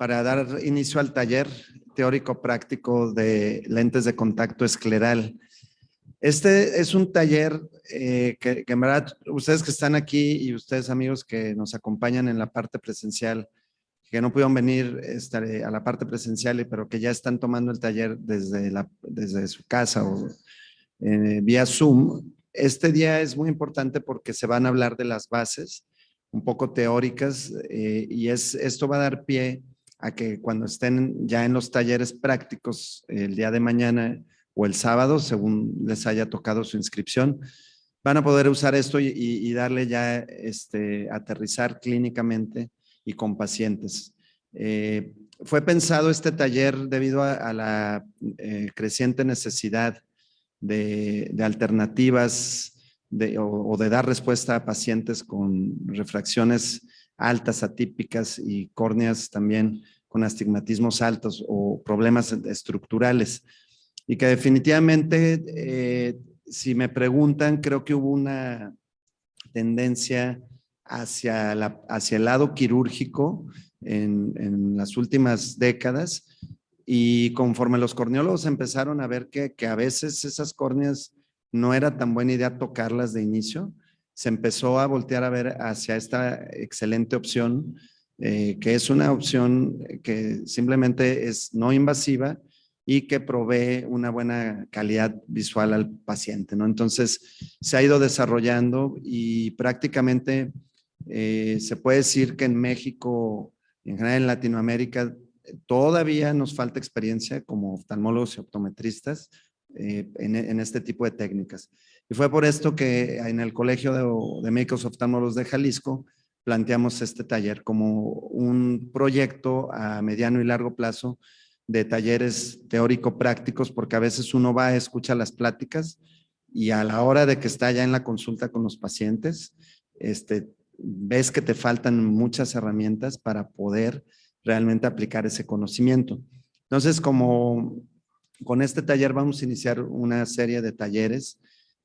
para dar inicio al taller teórico práctico de lentes de contacto escleral. Este es un taller que en verdad ustedes que están aquí y ustedes amigos que nos acompañan en la parte presencial, que no pudieron venir a la parte presencial, pero que ya están tomando el taller desde su casa o vía Zoom. Este día es muy importante porque se van a hablar de las bases un poco teóricas y esto va a dar pie a que cuando estén ya en los talleres prácticos el día de mañana o el sábado, según les haya tocado su inscripción, van a poder usar esto y darle ya aterrizar clínicamente y con pacientes. Fue pensado este taller debido a la creciente necesidad de alternativas o de dar respuesta a pacientes con refracciones altas, atípicas y córneas también con astigmatismos altos o problemas estructurales. Y que definitivamente, si me preguntan, creo que hubo una tendencia hacia el lado quirúrgico en las últimas décadas, y conforme los corneólogos empezaron a ver que a veces esas córneas no era tan buena idea tocarlas de inicio, se empezó a voltear a ver hacia esta excelente opción, que es una opción que simplemente es no invasiva y que provee una buena calidad visual al paciente, ¿no? Entonces, se ha ido desarrollando y prácticamente se puede decir que en México, en general en Latinoamérica, todavía nos falta experiencia como oftalmólogos y optometristas en este tipo de técnicas. Y fue por esto que en el Colegio de Médicos Oftalmólogos de Jalisco planteamos este taller como un proyecto a mediano y largo plazo de talleres teórico-prácticos, porque a veces uno va a escuchar las pláticas y a la hora de que está ya en la consulta con los pacientes, ves que te faltan muchas herramientas para poder realmente aplicar ese conocimiento. Entonces, como con este taller vamos a iniciar una serie de talleres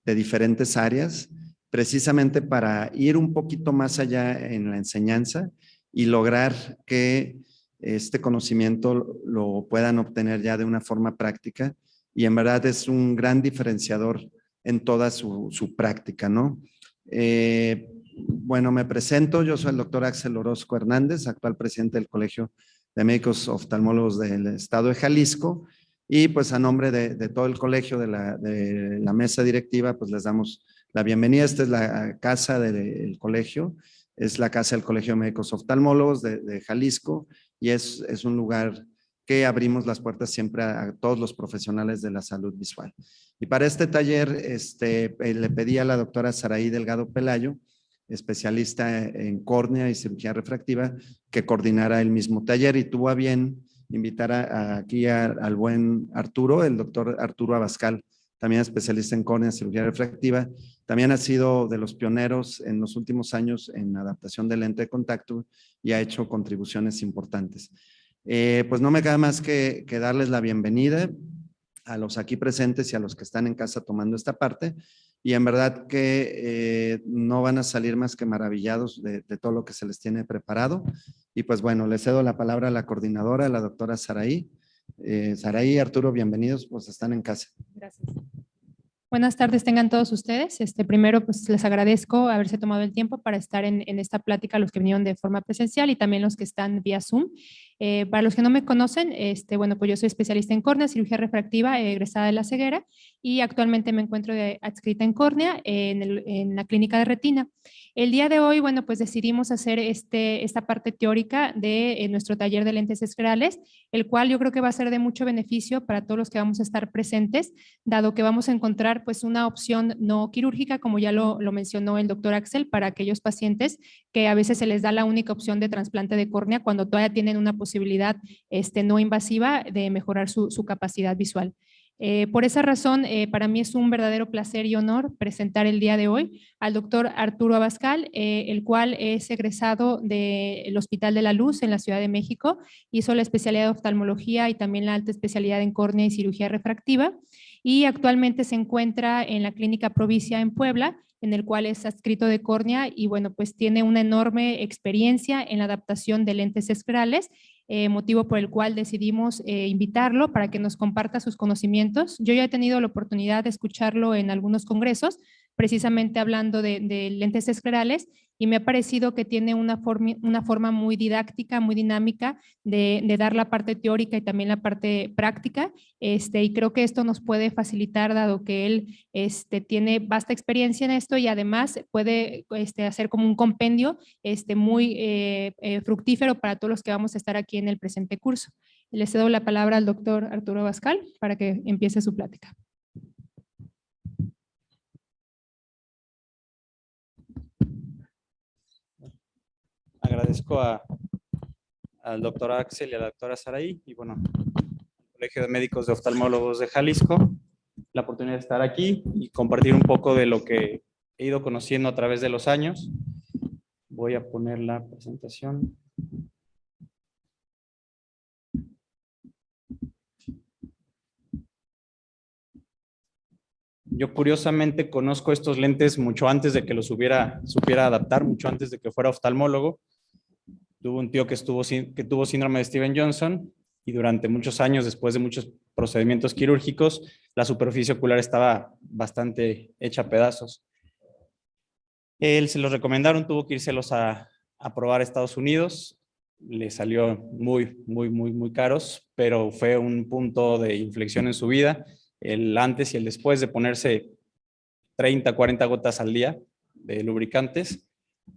de diferentes áreas, precisamente para ir un poquito más allá en la enseñanza y lograr que este conocimiento lo puedan obtener ya de una forma práctica, y en verdad es un gran diferenciador en toda su práctica, ¿no? Bueno, me presento, yo soy el doctor Axel Orozco Hernández, actual presidente del Colegio de Médicos Oftalmólogos del Estado de Jalisco, y pues a nombre de todo el colegio, de la mesa directiva, pues les damos la bienvenida. Esta es la casa del colegio, es la casa del Colegio de Médicos Oftalmólogos de Jalisco, y es un lugar que abrimos las puertas siempre a todos los profesionales de la salud visual. Y para este taller le pedí a la doctora Saraí Delgado Pelayo, especialista en córnea y cirugía refractiva, que coordinara el mismo taller, y tuvo a bien invitar aquí al buen Arturo, el doctor Arturo Abascal, también especialista en córnea y cirugía refractiva. También ha sido de los pioneros en los últimos años en adaptación de lente de contacto y ha hecho contribuciones importantes. Pues no me queda más que darles la bienvenida a los aquí presentes y a los que están en casa tomando esta parte, y en verdad que no van a salir más que maravillados de todo lo que se les tiene preparado. Y pues bueno, le cedo la palabra a la coordinadora, la doctora Saraí. Saraí, Arturo, bienvenidos, pues están en casa. Gracias. Buenas tardes tengan todos ustedes. Primero, pues les agradezco haberse tomado el tiempo para estar en esta plática, los que vinieron de forma presencial y también los que están vía Zoom. Para los que no me conocen, bueno, pues yo soy especialista en córnea, cirugía refractiva, egresada de la ceguera, y actualmente me encuentro adscrita en córnea en la clínica de retina. El día de hoy, bueno, pues decidimos hacer esta parte teórica de nuestro taller de lentes esclerales, el cual yo creo que va a ser de mucho beneficio para todos los que vamos a estar presentes, dado que vamos a encontrar pues una opción no quirúrgica, como ya lo mencionó el doctor Axel, para aquellos pacientes que a veces se les da la única opción de trasplante de córnea cuando todavía tienen una posibilidad no invasiva de mejorar su capacidad visual. Por esa razón, para mí es un verdadero placer y honor presentar el día de hoy al doctor Arturo Abascal, el cual es egresado del Hospital de la Luz en la Ciudad de México, hizo la especialidad de oftalmología y también la alta especialidad en córnea y cirugía refractiva, y actualmente se encuentra en la Clínica Provicia en Puebla, en el cual es adscrito de córnea y bueno, pues tiene una enorme experiencia en la adaptación de lentes esclerales motivo por el cual decidimos invitarlo para que nos comparta sus conocimientos. Yo ya he tenido la oportunidad de escucharlo en algunos congresos, precisamente hablando de lentes esclerales, y me ha parecido que tiene una forma muy didáctica, muy dinámica de dar la parte teórica y también la parte práctica, y creo que esto nos puede facilitar, dado que él tiene vasta experiencia en esto y además puede hacer como un compendio muy fructífero para todos los que vamos a estar aquí en el presente curso. Le cedo la palabra al doctor Arturo Bascal para que empiece su plática. Agradezco al doctor Axel y a la doctora Saraí y bueno, al Colegio de Médicos de Oftalmólogos de Jalisco, la oportunidad de estar aquí y compartir un poco de lo que he ido conociendo a través de los años. Voy a poner la presentación. Yo curiosamente conozco estos lentes mucho antes de que los supiera adaptar, mucho antes de que fuera oftalmólogo. Tuve un tío que tuvo síndrome de Steven Johnson y durante muchos años, después de muchos procedimientos quirúrgicos, la superficie ocular estaba bastante hecha a pedazos. Él se los recomendaron, tuvo que irselos a probar a Estados Unidos. Le salió muy caros, pero fue un punto de inflexión en su vida. El antes y el después de ponerse 30, 40 gotas al día de lubricantes,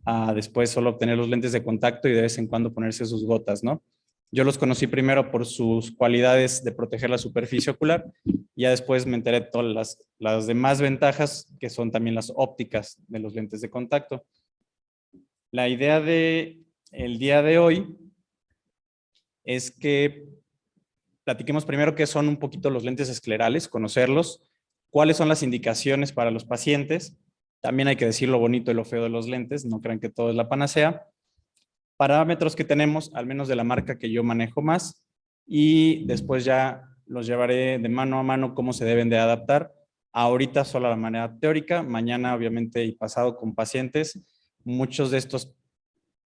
a después solo obtener los lentes de contacto y de vez en cuando ponerse sus gotas, ¿no? Yo los conocí primero por sus cualidades de proteger la superficie ocular y ya después me enteré de todas las demás ventajas que son también las ópticas de los lentes de contacto. La idea del día de hoy es que platiquemos primero qué son un poquito los lentes esclerales, conocerlos, cuáles son las indicaciones para los pacientes. También hay que decir lo bonito y lo feo de los lentes, no crean que todo es la panacea. Parámetros que tenemos, al menos de la marca que yo manejo más, y después ya los llevaré de mano a mano cómo se deben de adaptar. Ahorita solo a la manera teórica, mañana obviamente y pasado con pacientes. Muchos de estos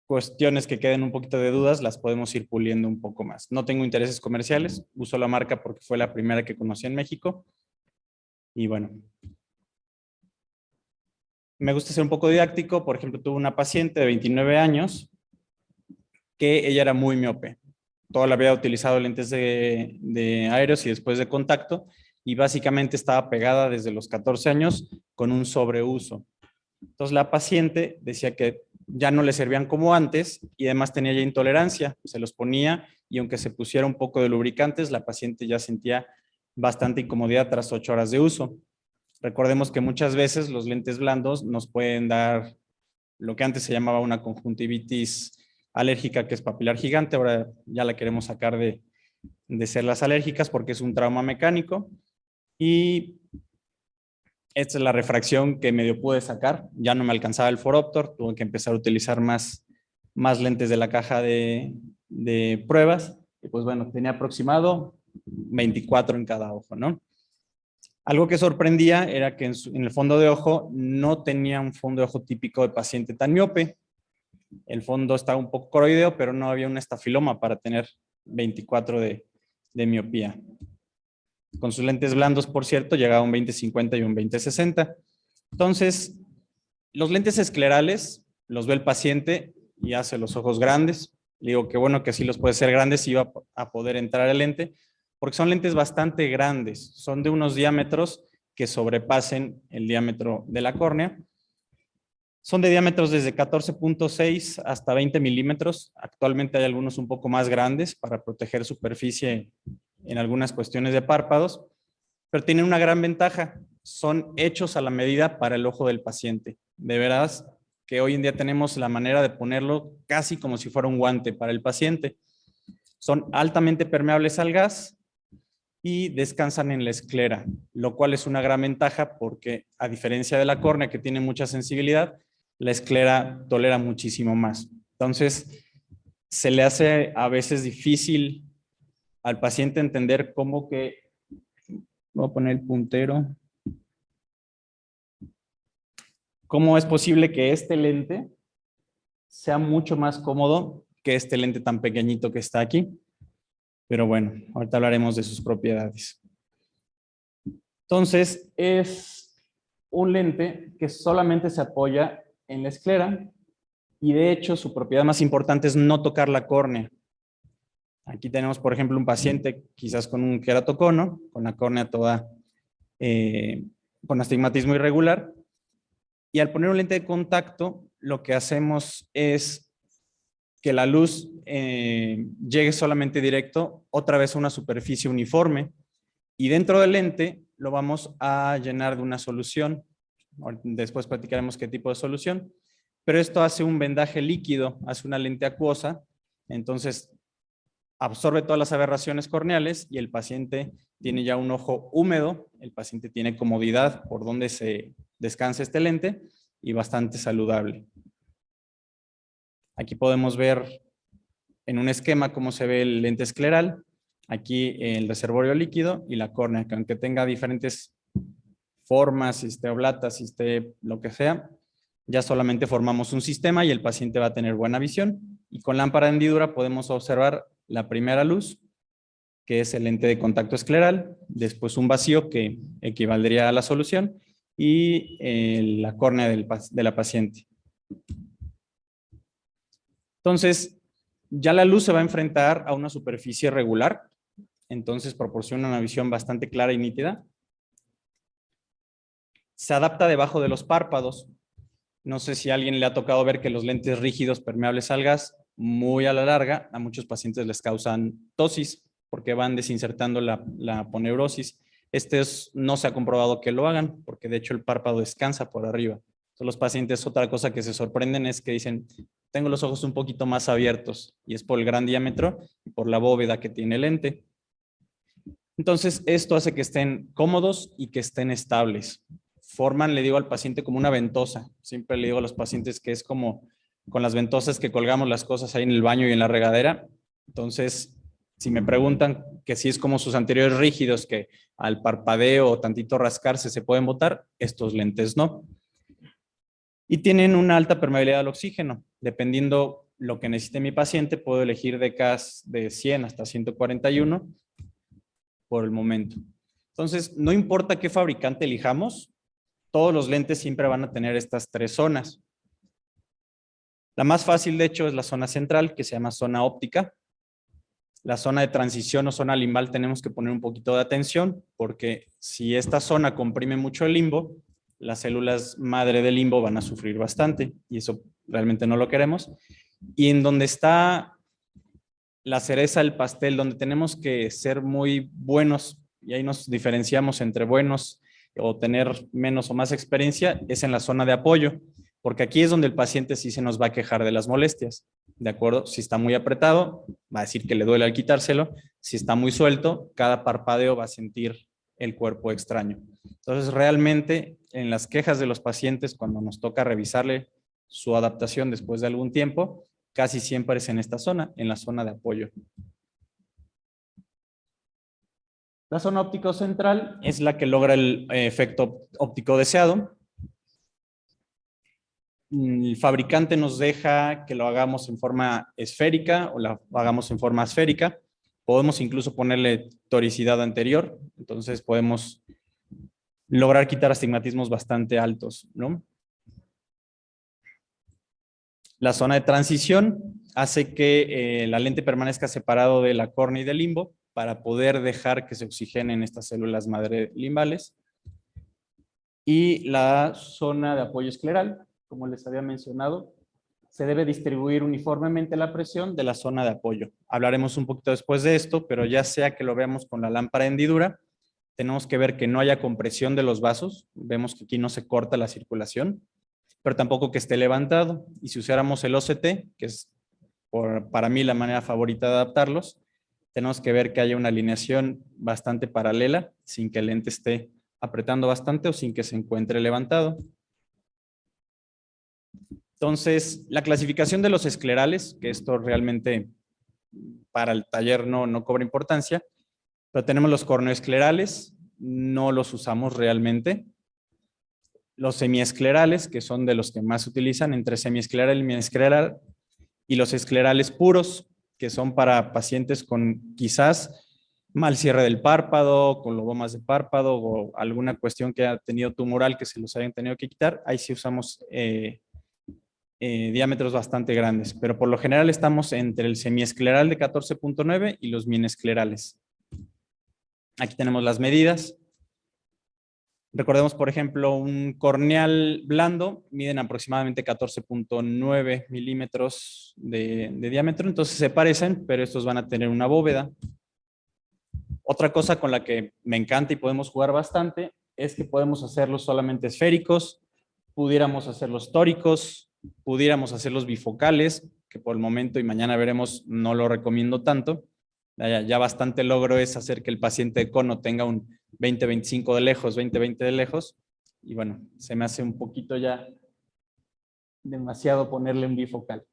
cuestiones que queden un poquito de dudas las podemos ir puliendo un poco más. No tengo intereses comerciales, uso la marca porque fue la primera que conocí en México. Y bueno, me gusta ser un poco didáctico. Por ejemplo, tuve una paciente de 29 años que ella era muy miope. Toda la vida utilizado lentes de aéreos y después de contacto y básicamente estaba pegada desde los 14 años con un sobreuso. Entonces la paciente decía que ya no le servían como antes y además tenía ya intolerancia. Se los ponía y aunque se pusiera un poco de lubricantes, la paciente ya sentía bastante incomodidad tras 8 horas de uso. Recordemos que muchas veces los lentes blandos nos pueden dar lo que antes se llamaba una conjuntivitis alérgica, que es papilar gigante. Ahora ya la queremos sacar de ser las alérgicas porque es un trauma mecánico. Y esta es la refracción que medio pude sacar. Ya no me alcanzaba el foróptor, tuve que empezar a utilizar más lentes de la caja de pruebas. Y pues bueno, tenía aproximado 24 en cada ojo, ¿no? Algo que sorprendía era que en el fondo de ojo no tenía un fondo de ojo típico de paciente tan miope. El fondo estaba un poco coroideo, pero no había un estafiloma para tener 24 de miopía. Con sus lentes blandos, por cierto, llegaba a un 20/50 y un 20/60. Entonces, los lentes esclerales los ve el paciente y hace los ojos grandes. Le digo que bueno que sí los puede ser grandes y va a poder entrar el lente, porque son lentes bastante grandes. Son de unos diámetros que sobrepasen el diámetro de la córnea. Son de diámetros desde 14.6 hasta 20 milímetros. Actualmente hay algunos un poco más grandes para proteger superficie en algunas cuestiones de párpados, pero tienen una gran ventaja. Son hechos a la medida para el ojo del paciente. De veras que hoy en día tenemos la manera de ponerlo casi como si fuera un guante para el paciente. Son altamente permeables al gas y descansan en la esclera, lo cual es una gran ventaja porque a diferencia de la córnea que tiene mucha sensibilidad, la esclera tolera muchísimo más. Entonces, se le hace a veces difícil al paciente entender cómo que, voy a poner el puntero, cómo es posible que este lente sea mucho más cómodo que que este lente tan pequeñito que está aquí. Pero bueno, ahorita hablaremos de sus propiedades. Entonces, es un lente que solamente se apoya en la esclera y de hecho su propiedad más importante es no tocar la córnea. Aquí tenemos, por ejemplo, un paciente quizás con un queratocono, con la córnea toda con astigmatismo irregular, y al poner un lente de contacto, lo que hacemos es que la luz llegue solamente directo otra vez a una superficie uniforme, y dentro del lente lo vamos a llenar de una solución. Después platicaremos qué tipo de solución, pero esto hace un vendaje líquido, hace una lente acuosa, entonces absorbe todas las aberraciones corneales y el paciente tiene ya un ojo húmedo, el paciente tiene comodidad por donde se descansa este lente y bastante saludable. Aquí podemos ver en un esquema cómo se ve el lente escleral, aquí el reservorio líquido y la córnea, que aunque tenga diferentes formas, si esté oblata, si esté lo que sea, ya solamente formamos un sistema y el paciente va a tener buena visión. Y con lámpara de hendidura podemos observar la primera luz, que es el lente de contacto escleral, después un vacío que equivaldría a la solución y la córnea de la paciente. Entonces, ya la luz se va a enfrentar a una superficie regular, entonces proporciona una visión bastante clara y nítida. Se adapta debajo de los párpados. No sé si a alguien le ha tocado ver que los lentes rígidos permeables al gas, muy a la larga, a muchos pacientes les causan ptosis porque van desinsertando la aponeurosis. No se ha comprobado que lo hagan porque de hecho el párpado descansa por arriba. Entonces, los pacientes, otra cosa que se sorprenden es que dicen, tengo los ojos un poquito más abiertos y es por el gran diámetro y por la bóveda que tiene el lente. Entonces, esto hace que estén cómodos y que estén estables. Forman, le digo al paciente, como una ventosa. Siempre le digo a los pacientes que es como con las ventosas que colgamos las cosas ahí en el baño y en la regadera. Entonces, si me preguntan que si es como sus anteriores rígidos, que al parpadeo o tantito rascarse se pueden botar, estos lentes no. Y tienen una alta permeabilidad al oxígeno. Dependiendo lo que necesite mi paciente, puedo elegir DKs de 100 hasta 141 por el momento. Entonces, no importa qué fabricante elijamos, todos los lentes siempre van a tener estas tres zonas. La más fácil, de hecho, es la zona central, que se llama zona óptica. La zona de transición o zona limbal tenemos que poner un poquito de atención, porque si esta zona comprime mucho el limbo, las células madre del limbo van a sufrir bastante, y eso realmente no lo queremos. Y en donde está la cereza del pastel, donde tenemos que ser muy buenos, y ahí nos diferenciamos entre buenos o tener menos o más experiencia, es en la zona de apoyo, porque aquí es donde el paciente sí se nos va a quejar de las molestias, ¿de acuerdo? Si está muy apretado, va a decir que le duele al quitárselo. Si está muy suelto, cada parpadeo va a sentir el cuerpo extraño. Entonces, realmente, en las quejas de los pacientes, cuando nos toca revisarle su adaptación después de algún tiempo, casi siempre es en esta zona, en la zona de apoyo. La zona óptico central es la que logra el efecto óptico deseado. El fabricante nos deja que lo hagamos en forma esférica o lo hagamos en forma esférica. Podemos incluso ponerle toricidad anterior, entonces podemos lograr quitar astigmatismos bastante altos, ¿no? La zona de transición hace que la lente permanezca separado de la córnea y del limbo para poder dejar que se oxigenen estas células madre limbales. Y la zona de apoyo escleral, como les había mencionado, se debe distribuir uniformemente la presión de la zona de apoyo. Hablaremos un poquito después de esto, pero ya sea que lo veamos con la lámpara de hendidura, tenemos que ver que no haya compresión de los vasos. Vemos que aquí no se corta la circulación, pero tampoco que esté levantado. Y si usáramos el OCT, que es para mí la manera favorita de adaptarlos, tenemos que ver que haya una alineación bastante paralela, sin que el lente esté apretando bastante o sin que se encuentre levantado. Entonces, la clasificación de los esclerales, que esto realmente para el taller no cobra importancia, pero tenemos los corneoesclerales, no los usamos realmente. Los semiesclerales, que son de los que más se utilizan, entre semiescleral y miescleral, y los esclerales puros, que son para pacientes con quizás mal cierre del párpado, con lobomas de párpado o alguna cuestión que haya tenido tumoral que se los hayan tenido que quitar. Ahí sí usamos diámetros bastante grandes, pero por lo general estamos entre el semiescleral de 14.9 y los minesclerales. Aquí tenemos las medidas. Recordemos, por ejemplo, un corneal blando miden aproximadamente 14.9 milímetros de diámetro, entonces se parecen, pero estos van a tener una bóveda. Otra cosa con la que me encanta y podemos jugar bastante es que podemos hacerlos solamente esféricos, pudiéramos hacerlos tóricos, pudiéramos hacerlos bifocales, que por el momento y mañana veremos no lo recomiendo tanto. Ya bastante logro es hacer que el paciente de cono tenga un 20-25 de lejos, 20-20 de lejos. Y bueno, se me hace un poquito ya demasiado ponerle un bifocal.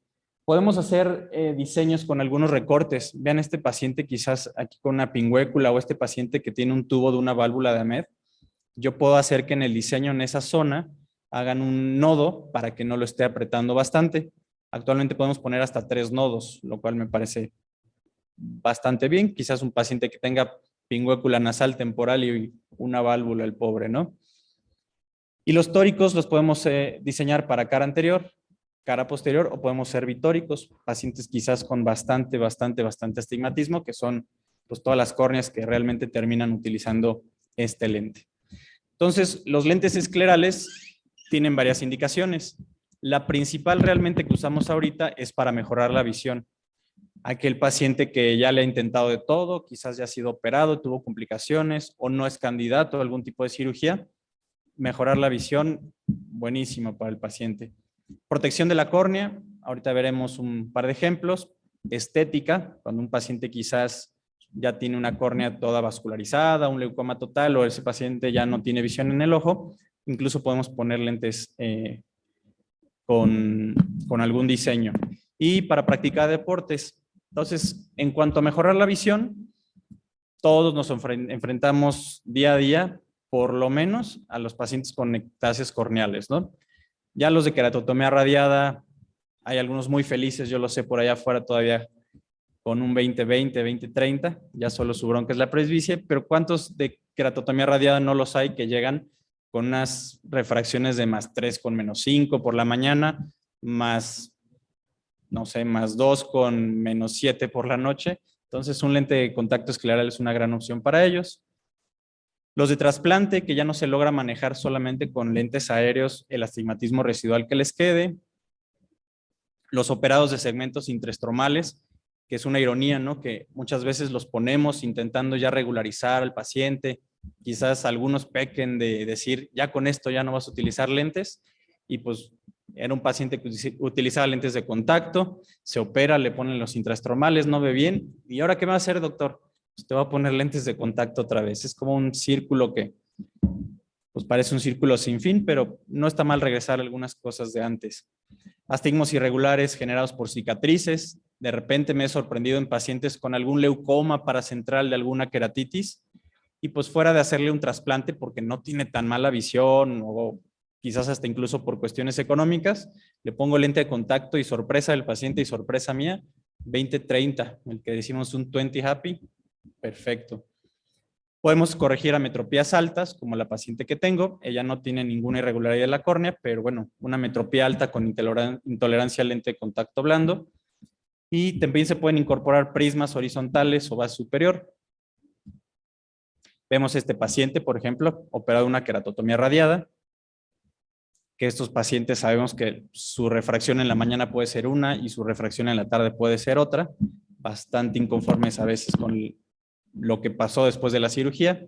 Podemos hacer diseños con algunos recortes. Vean este paciente quizás aquí con una pingüécula o este paciente que tiene un tubo de una válvula de Ahmed. Yo puedo hacer que en el diseño en esa zona hagan un nodo para que no lo esté apretando bastante. Actualmente podemos poner hasta 3 nodos, lo cual me parece bastante bien. Quizás un paciente que tenga pingüécula nasal temporal y una válvula, el pobre, ¿no? Y los tóricos los podemos diseñar para cara anterior, cara posterior, o podemos ser bitóricos, pacientes quizás con bastante astigmatismo, que son pues todas las córneas que realmente terminan utilizando este lente. Entonces, los lentes esclerales tienen varias indicaciones. La principal realmente que usamos ahorita es para mejorar la visión. Aquel paciente que ya le ha intentado de todo, quizás ya ha sido operado, tuvo complicaciones o no es candidato a algún tipo de cirugía, mejorar la visión, buenísimo para el paciente. Protección de la córnea, ahorita veremos un par de ejemplos. Estética, cuando un paciente quizás ya tiene una córnea toda vascularizada, un leucoma total o ese paciente ya no tiene visión en el ojo, incluso podemos poner lentes con algún diseño. Y para practicar deportes, entonces, en cuanto a mejorar la visión, todos nos enfrentamos día a día, por lo menos, a los pacientes con ectasias corneales, ¿no? Ya los de queratotomía radiada, hay algunos muy felices, yo lo sé por allá afuera todavía, con un 20-20, 20-30, ya solo su bronca es la presbicie, pero ¿cuántos de queratotomía radiada no los hay que llegan con unas refracciones de +3 con -5 por la mañana, más, no sé, +2 con -7 por la noche? Entonces un lente de contacto escleral es una gran opción para ellos. Los de trasplante, que ya no se logra manejar solamente con lentes aéreos, el astigmatismo residual que les quede. Los operados de segmentos intraestromales, que es una ironía, ¿no? Que muchas veces los ponemos intentando ya regularizar al paciente. Quizás algunos pequen de decir, ya con esto ya no vas a utilizar lentes. Y pues era un paciente que utilizaba lentes de contacto, se opera, le ponen los intraestromales, no ve bien. ¿Y ahora qué va a hacer, doctor? Pues te va a poner lentes de contacto otra vez. Es como un círculo que pues parece un círculo sin fin, pero no está mal regresar a algunas cosas de antes. Astigmos irregulares generados por cicatrices. De repente me he sorprendido en pacientes con algún leucoma paracentral de alguna queratitis y pues fuera de hacerle un trasplante porque no tiene tan mala visión o quizás hasta incluso por cuestiones económicas, le pongo lente de contacto y sorpresa del paciente y sorpresa mía, 20-30, el que decimos un 20 happy, perfecto. Podemos corregir ametropías altas, como la paciente que tengo. Ella no tiene ninguna irregularidad de la córnea, pero bueno, una ametropía alta con intolerancia al lente de contacto blando. Y también se pueden incorporar prismas horizontales o base superior. Vemos este paciente, por ejemplo, operado una queratotomía radiada, que estos pacientes sabemos que su refracción en la mañana puede ser una y su refracción en la tarde puede ser otra, bastante inconformes a veces con lo que pasó después de la cirugía.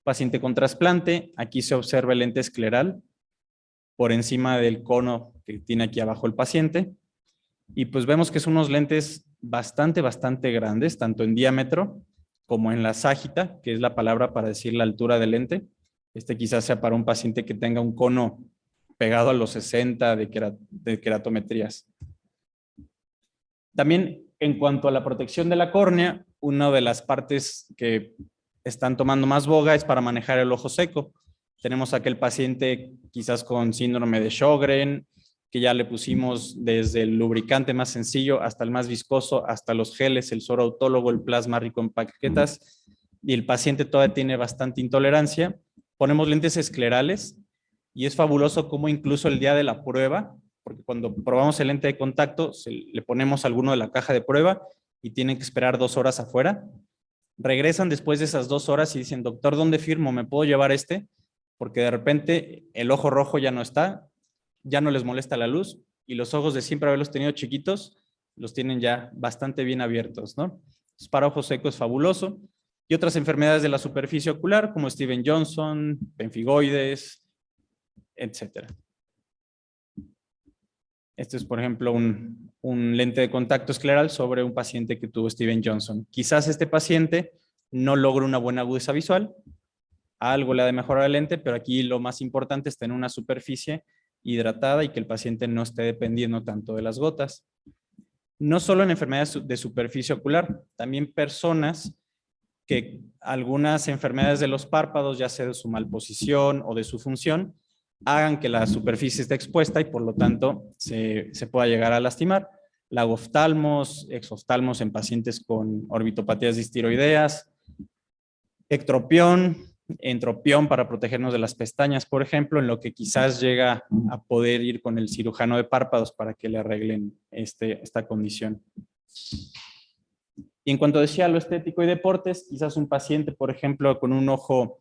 Paciente con trasplante, aquí se observa el lente escleral por encima del cono que tiene aquí abajo el paciente. Y pues vemos que son unos lentes bastante grandes, tanto en diámetro como en la ságita, que es la palabra para decir la altura del lente. Este quizás sea para un paciente que tenga un cono pegado a los 60 de queratometrías. También en cuanto a la protección de la córnea, una de las partes que están tomando más boga es para manejar el ojo seco. Tenemos aquel paciente quizás con síndrome de Sjögren, que ya le pusimos desde el lubricante más sencillo hasta el más viscoso, hasta los geles, el suero autólogo, el plasma rico en plaquetas, y el paciente todavía tiene bastante intolerancia. Ponemos lentes esclerales y es fabuloso cómo incluso el día de la prueba, porque cuando probamos el lente de contacto, le ponemos alguno de la caja de prueba y tienen que esperar 2 horas afuera. Regresan después de esas 2 horas y dicen, doctor, ¿dónde firmo? ¿Me puedo llevar este? Porque de repente el ojo rojo ya no está, ya no les molesta la luz y los ojos de siempre haberlos tenido chiquitos, los tienen ya bastante bien abiertos, ¿no? Entonces, para ojos secos es fabuloso. Y otras enfermedades de la superficie ocular, como Steven Johnson, pemfigoides, etcétera. Este es, por ejemplo, un lente de contacto escleral sobre un paciente que tuvo Steven Johnson. Quizás este paciente no logre una buena agudeza visual, algo le ha de mejorar el lente, pero aquí lo más importante es tener una superficie hidratada y que el paciente no esté dependiendo tanto de las gotas. No solo en enfermedades de superficie ocular, también personas que algunas enfermedades de los párpados, ya sea de su malposición o de su función, hagan que la superficie esté expuesta y por lo tanto se pueda llegar a lastimar. Lagoftalmos, exoftalmos en pacientes con orbitopatías distiroideas, ectropión, entropión para protegernos de las pestañas, por ejemplo, en lo que quizás llega a poder ir con el cirujano de párpados para que le arreglen esta condición. Y en cuanto decía lo estético y deportes, quizás un paciente, por ejemplo, con un ojo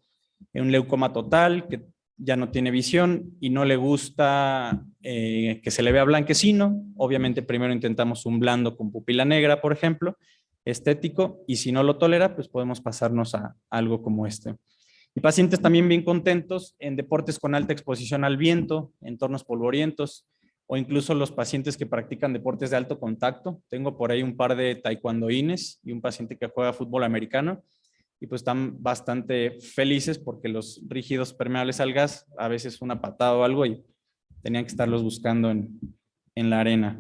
en un leucoma total, que ya no tiene visión y no le gusta que se le vea blanquecino, obviamente primero intentamos un blando con pupila negra, por ejemplo, estético, y si no lo tolera, pues podemos pasarnos a algo como este. Y pacientes también bien contentos en deportes con alta exposición al viento, entornos polvorientos, o incluso los pacientes que practican deportes de alto contacto. Tengo por ahí un par de taekwondoines y un paciente que juega fútbol americano, y pues están bastante felices porque los rígidos permeables al gas, a veces una patada o algo, y tenían que estarlos buscando en la arena.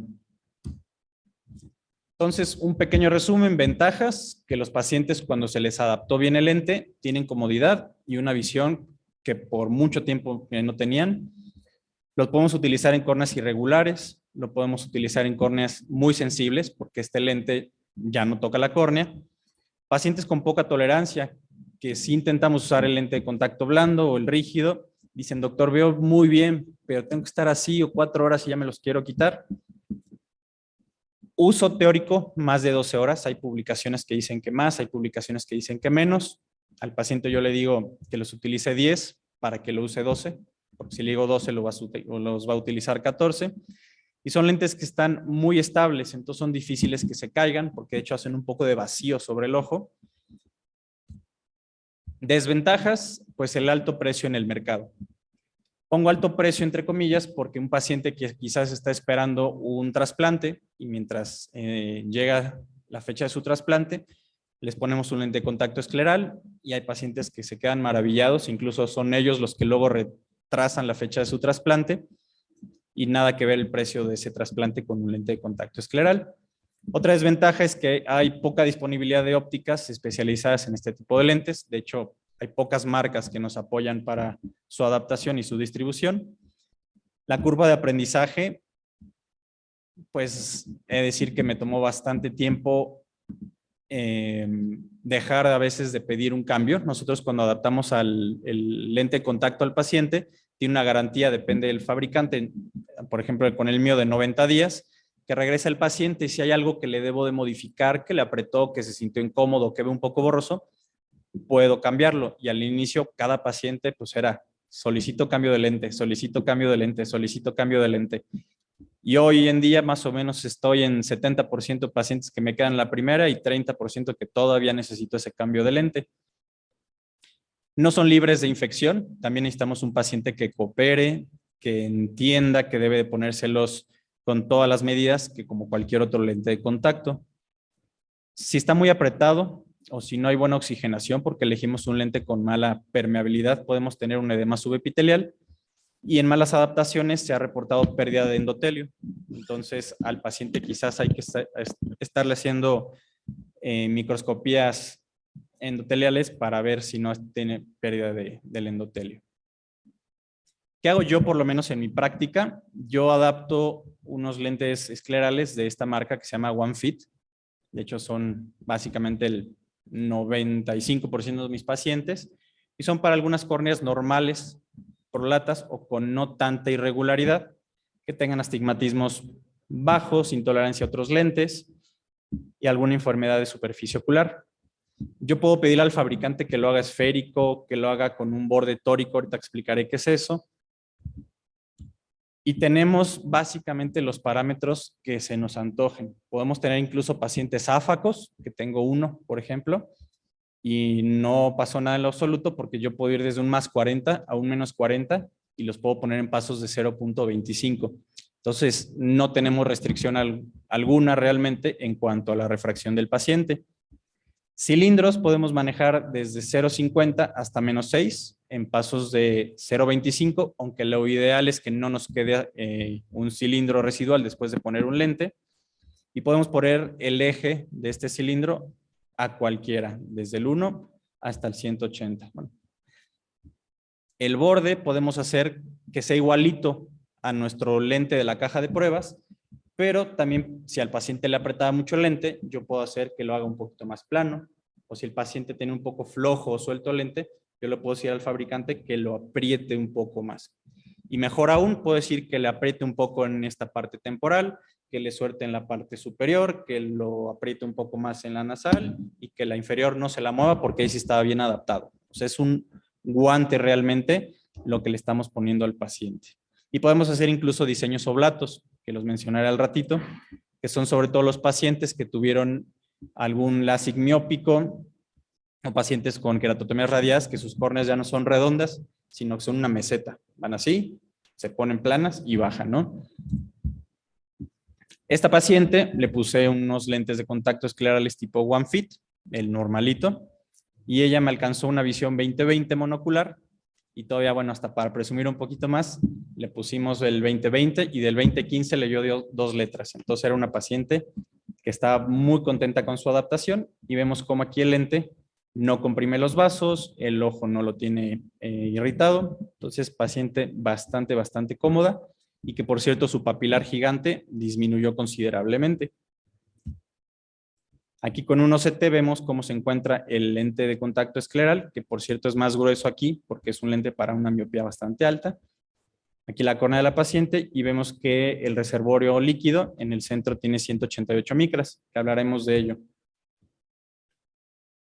Entonces, un pequeño resumen, ventajas, que los pacientes cuando se les adaptó bien el lente, tienen comodidad y una visión que por mucho tiempo no tenían. Lo podemos utilizar en córneas irregulares, lo podemos utilizar en córneas muy sensibles, porque este lente ya no toca la córnea. Pacientes con poca tolerancia, que si intentamos usar el lente de contacto blando o el rígido, dicen, doctor, veo muy bien, pero tengo que estar así o 4 horas y ya me los quiero quitar. Uso teórico, más de 12 horas. Hay publicaciones que dicen que más, hay publicaciones que dicen que menos. Al paciente yo le digo que los utilice 10 para que lo use 12, porque si le digo 12 los va a utilizar 14. Y son lentes que están muy estables, entonces son difíciles que se caigan, porque de hecho hacen un poco de vacío sobre el ojo. Desventajas, pues el alto precio en el mercado. Pongo alto precio entre comillas porque un paciente que quizás está esperando un trasplante y mientras llega la fecha de su trasplante, les ponemos un lente de contacto escleral y hay pacientes que se quedan maravillados, incluso son ellos los que luego retrasan la fecha de su trasplante y nada que ver el precio de ese trasplante con un lente de contacto escleral. Otra desventaja es que hay poca disponibilidad de ópticas especializadas en este tipo de lentes. De hecho, hay pocas marcas que nos apoyan para su adaptación y su distribución. La curva de aprendizaje, pues he de decir que me tomó bastante tiempo dejar a veces de pedir un cambio. Nosotros cuando adaptamos el lente de contacto al paciente, tiene una garantía, depende del fabricante, por ejemplo, con el mío de 90 días, que regresa el paciente y si hay algo que le debo de modificar, que le apretó, que se sintió incómodo, que ve un poco borroso, puedo cambiarlo. Y al inicio cada paciente pues era solicito cambio de lente, solicito cambio de lente, solicito cambio de lente. Y hoy en día más o menos estoy en 70% de pacientes que me quedan la primera y 30% que todavía necesito ese cambio de lente. No son libres de infección, también necesitamos un paciente que coopere, que entienda que debe de ponérselos con todas las medidas que como cualquier otro lente de contacto. Si está muy apretado o si no hay buena oxigenación porque elegimos un lente con mala permeabilidad, podemos tener un edema subepitelial y en malas adaptaciones se ha reportado pérdida de endotelio. Entonces al paciente quizás hay que estarle haciendo microscopías endoteliales para ver si no tiene pérdida del endotelio. ¿Qué hago yo, por lo menos en mi práctica? Yo adapto unos lentes esclerales de esta marca que se llama OneFit. De hecho, son básicamente el 95% de mis pacientes y son para algunas córneas normales, prolatas o con no tanta irregularidad, que tengan astigmatismos bajos, intolerancia a otros lentes y alguna enfermedad de superficie ocular. Yo puedo pedirle al fabricante que lo haga esférico, que lo haga con un borde tórico, ahorita explicaré qué es eso. Y tenemos básicamente los parámetros que se nos antojen. Podemos tener incluso pacientes áfacos, que tengo uno, por ejemplo, y no pasó nada en lo absoluto porque yo puedo ir desde un +40 a un -40 y los puedo poner en pasos de 0.25. Entonces, no tenemos restricción alguna realmente en cuanto a la refracción del paciente. Cilindros podemos manejar desde 0.50 hasta -6 en pasos de 0.25, aunque lo ideal es que no nos quede un cilindro residual después de poner un lente. Y podemos poner el eje de este cilindro a cualquiera, desde el 1 hasta el 180. Bueno, el borde podemos hacer que sea igualito a nuestro lente de la caja de pruebas, pero también si al paciente le apretaba mucho el lente, yo puedo hacer que lo haga un poquito más plano, o si el paciente tiene un poco flojo o suelto el lente, yo le puedo decir al fabricante que lo apriete un poco más. Y mejor aún, puedo decir que le apriete un poco en esta parte temporal, que le suelte en la parte superior, que lo apriete un poco más en la nasal y que la inferior no se la mueva porque ahí sí estaba bien adaptado. O sea, es un guante realmente lo que le estamos poniendo al paciente. Y podemos hacer incluso diseños oblatos, que los mencionaré al ratito, que son sobre todo los pacientes que tuvieron algún LASIK miópico o pacientes con queratotomías radiadas, que sus córneas ya no son redondas, sino que son una meseta. Van así, se ponen planas y bajan, ¿no? Esta paciente le puse unos lentes de contacto esclerales tipo OneFit, el normalito, y ella me alcanzó una visión 20/20 monocular, y todavía, bueno, hasta para presumir un poquito más, le pusimos el 20/20 y del 20/15 le dio 2 letras. Entonces era una paciente que estaba muy contenta con su adaptación y vemos cómo aquí el lente no comprime los vasos, el ojo no lo tiene irritado. Entonces, paciente bastante cómoda y que, por cierto, su papilar gigante disminuyó considerablemente. Aquí con un OCT vemos cómo se encuentra el lente de contacto escleral, que por cierto es más grueso aquí porque es un lente para una miopía bastante alta. Aquí la córnea de la paciente y vemos que el reservorio líquido en el centro tiene 188 micras, que hablaremos de ello.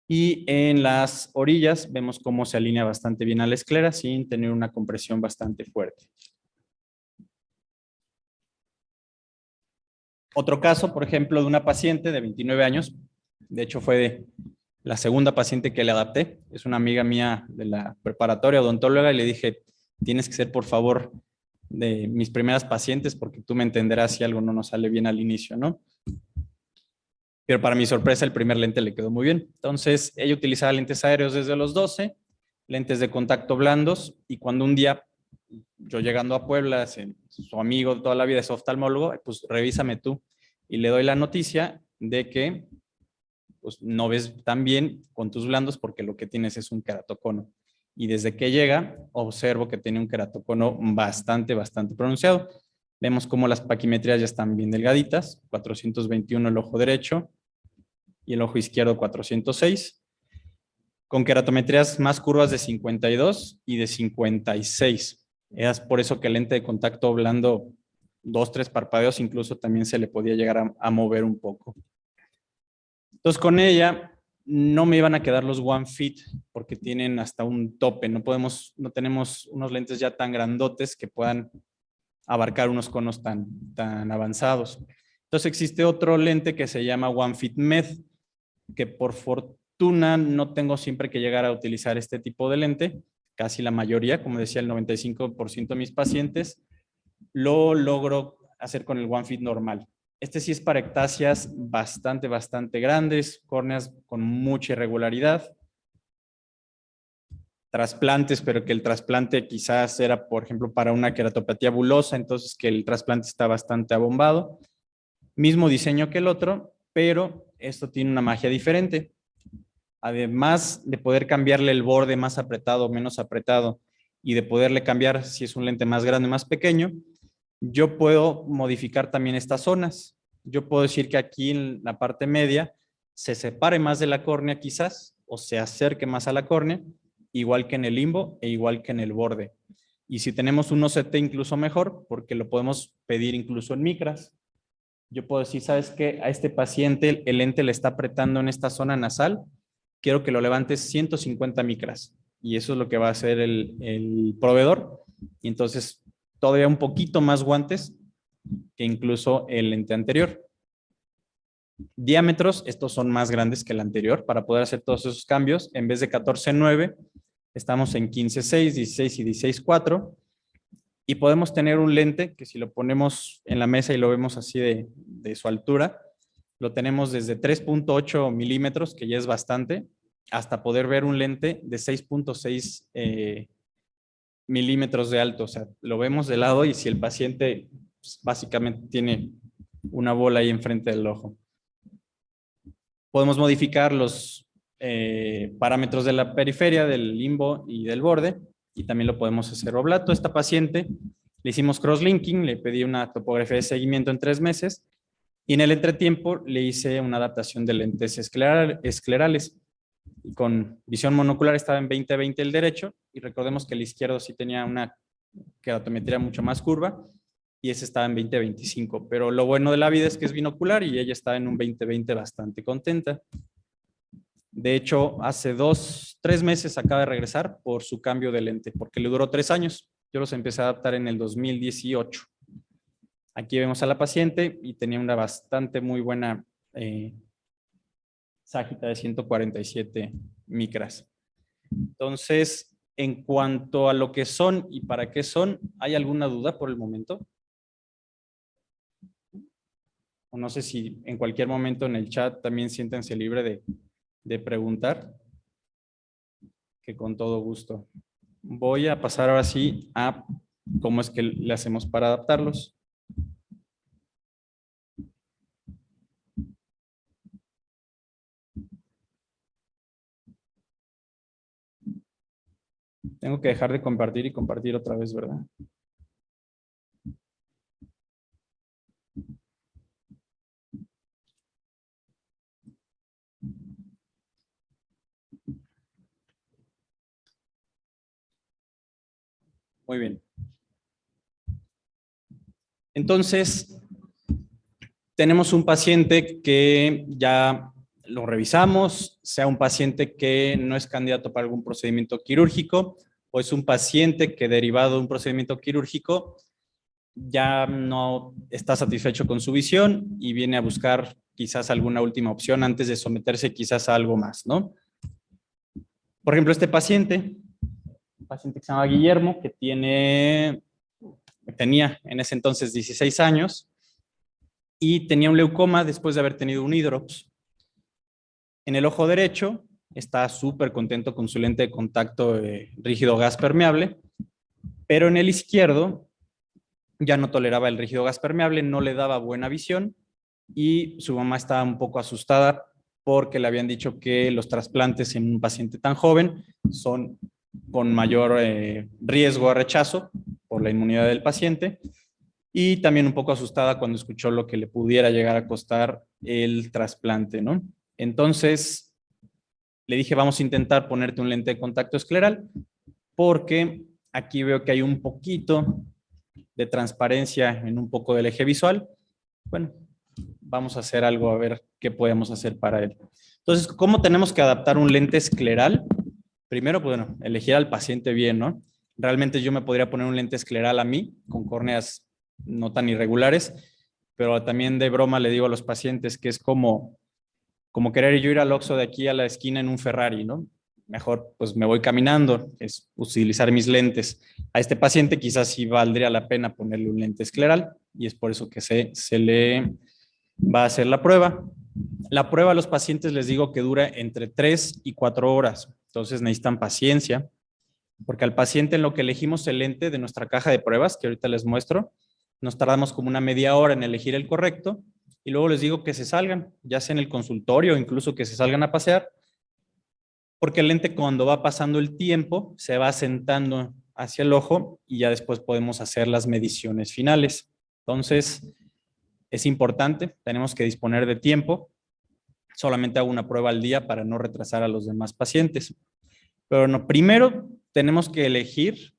Y en las orillas vemos cómo se alinea bastante bien a la esclera sin tener una compresión bastante fuerte. Otro caso, por ejemplo, de una paciente de 29 años, de hecho fue la segunda paciente que le adapté, es una amiga mía de la preparatoria odontóloga y le dije, tienes que ser por favor de mis primeras pacientes porque tú me entenderás si algo no nos sale bien al inicio, ¿no? Pero para mi sorpresa el primer lente le quedó muy bien. Entonces ella utilizaba lentes aéreos desde los 12, lentes de contacto blandos y cuando un día yo llegando a Puebla, su amigo de toda la vida es oftalmólogo, pues revísame tú. Y le doy la noticia de que pues, no ves tan bien con tus blandos porque lo que tienes es un queratocono. Y desde que llega, observo que tiene un queratocono bastante pronunciado. Vemos cómo las paquimetrías ya están bien delgaditas, 421 el ojo derecho y el ojo izquierdo 406, con queratometrías más curvas de 52 y de 56. Es por eso que el lente de contacto blando, 2-3 parpadeos, incluso también se le podía llegar a mover un poco. Entonces con ella no me iban a quedar los OneFit porque tienen hasta un tope. No tenemos unos lentes ya tan grandotes que puedan abarcar unos conos tan avanzados. Entonces existe otro lente que se llama OneFit Med, que por fortuna no tengo siempre que llegar a utilizar este tipo de lente. Casi la mayoría, como decía, el 95% de mis pacientes, lo logro hacer con el OneFit normal. Este sí es para ectasias bastante grandes, córneas con mucha irregularidad, trasplantes, pero que el trasplante quizás era, por ejemplo, para una queratopatía bulosa, entonces que el trasplante está bastante abombado. Mismo diseño que el otro, pero esto tiene una magia diferente. Además de poder cambiarle el borde más apretado o menos apretado y de poderle cambiar si es un lente más grande o más pequeño, yo puedo modificar también estas zonas. Yo puedo decir que aquí en la parte media se separe más de la córnea quizás, o se acerque más a la córnea, igual que en el limbo e igual que en el borde. Y si tenemos un OCT incluso mejor, porque lo podemos pedir incluso en micras, yo puedo decir, ¿sabes qué? A este paciente el lente le está apretando en esta zona nasal, quiero que lo levantes 150 micras. Y eso es lo que va a hacer el proveedor. Y entonces, todavía un poquito más guantes que incluso el lente anterior. Diámetros, estos son más grandes que el anterior para poder hacer todos esos cambios. En vez de 14.9, estamos en 15.6, 16 y 16.4. Y podemos tener un lente que si lo ponemos en la mesa y lo vemos así de su altura, lo tenemos desde 3.8 milímetros, que ya es bastante, hasta poder ver un lente de 6.6 milímetros de alto. O sea, lo vemos de lado y si el paciente pues, básicamente tiene una bola ahí enfrente del ojo. Podemos modificar los parámetros de la periferia, del limbo y del borde, y también lo podemos hacer oblato. Esta paciente le hicimos crosslinking, le pedí una topografía de seguimiento en 3 meses, y en el entretiempo le hice una adaptación de lentes esclerales. Con visión monocular estaba en 20-20 el derecho, y recordemos que el izquierdo sí tenía una keratometría mucho más curva, y ese estaba en 20-25. Pero lo bueno de la vida es que es binocular y ella está en un 20-20 bastante contenta. De hecho, hace 2-3 meses acaba de regresar por su cambio de lente, porque le duró 3 años. Yo los empecé a adaptar en el 2018. Aquí vemos a la paciente y tenía una bastante muy buena ságita de 147 micras. Entonces, en cuanto a lo que son y para qué son, ¿hay alguna duda por el momento? O no sé si en cualquier momento en el chat también siéntense libre de preguntar, que con todo gusto. Voy a pasar ahora sí a cómo es que le hacemos para adaptarlos. Tengo que dejar de compartir y compartir otra vez, ¿verdad? Muy bien. Entonces, tenemos un paciente que ya lo revisamos, sea un paciente que no es candidato para algún procedimiento quirúrgico, o es un paciente que derivado de un procedimiento quirúrgico ya no está satisfecho con su visión y viene a buscar quizás alguna última opción antes de someterse quizás a algo más, ¿no? Por ejemplo, este paciente, un paciente que se llama Guillermo, que tenía en ese entonces 16 años y tenía un leucoma después de haber tenido un hidrops. En el ojo derecho está súper contento con su lente de contacto rígido gas permeable, pero en el izquierdo ya no toleraba el rígido gas permeable, no le daba buena visión y su mamá estaba un poco asustada porque le habían dicho que los trasplantes en un paciente tan joven son con mayor riesgo a rechazo por la inmunidad del paciente, y también un poco asustada cuando escuchó lo que le pudiera llegar a costar el trasplante, ¿no? Entonces le dije, vamos a intentar ponerte un lente de contacto escleral, porque aquí veo que hay un poquito de transparencia en un poco del eje visual. Bueno, vamos a hacer algo a ver qué podemos hacer para él. Entonces, ¿cómo tenemos que adaptar un lente escleral? Primero, pues, bueno, elegir al paciente bien, ¿no? Realmente yo me podría poner un lente escleral a mí, con córneas no tan irregulares, pero también de broma le digo a los pacientes que es como querer yo ir al Oxxo de aquí a la esquina en un Ferrari, ¿no? Mejor pues me voy caminando, es utilizar mis lentes. A este paciente quizás sí valdría la pena ponerle un lente escleral y es por eso que se le va a hacer la prueba. La prueba a los pacientes les digo que dura entre 3 y 4 horas, entonces necesitan paciencia, porque al paciente en lo que elegimos el lente de nuestra caja de pruebas, que ahorita les muestro, nos tardamos como una media hora en elegir el correcto y luego les digo que se salgan, ya sea en el consultorio o incluso que se salgan a pasear, porque el lente cuando va pasando el tiempo se va asentando hacia el ojo y ya después podemos hacer las mediciones finales. Entonces, es importante, tenemos que disponer de tiempo. Solamente hago una prueba al día para no retrasar a los demás pacientes. Pero no, primero tenemos que elegir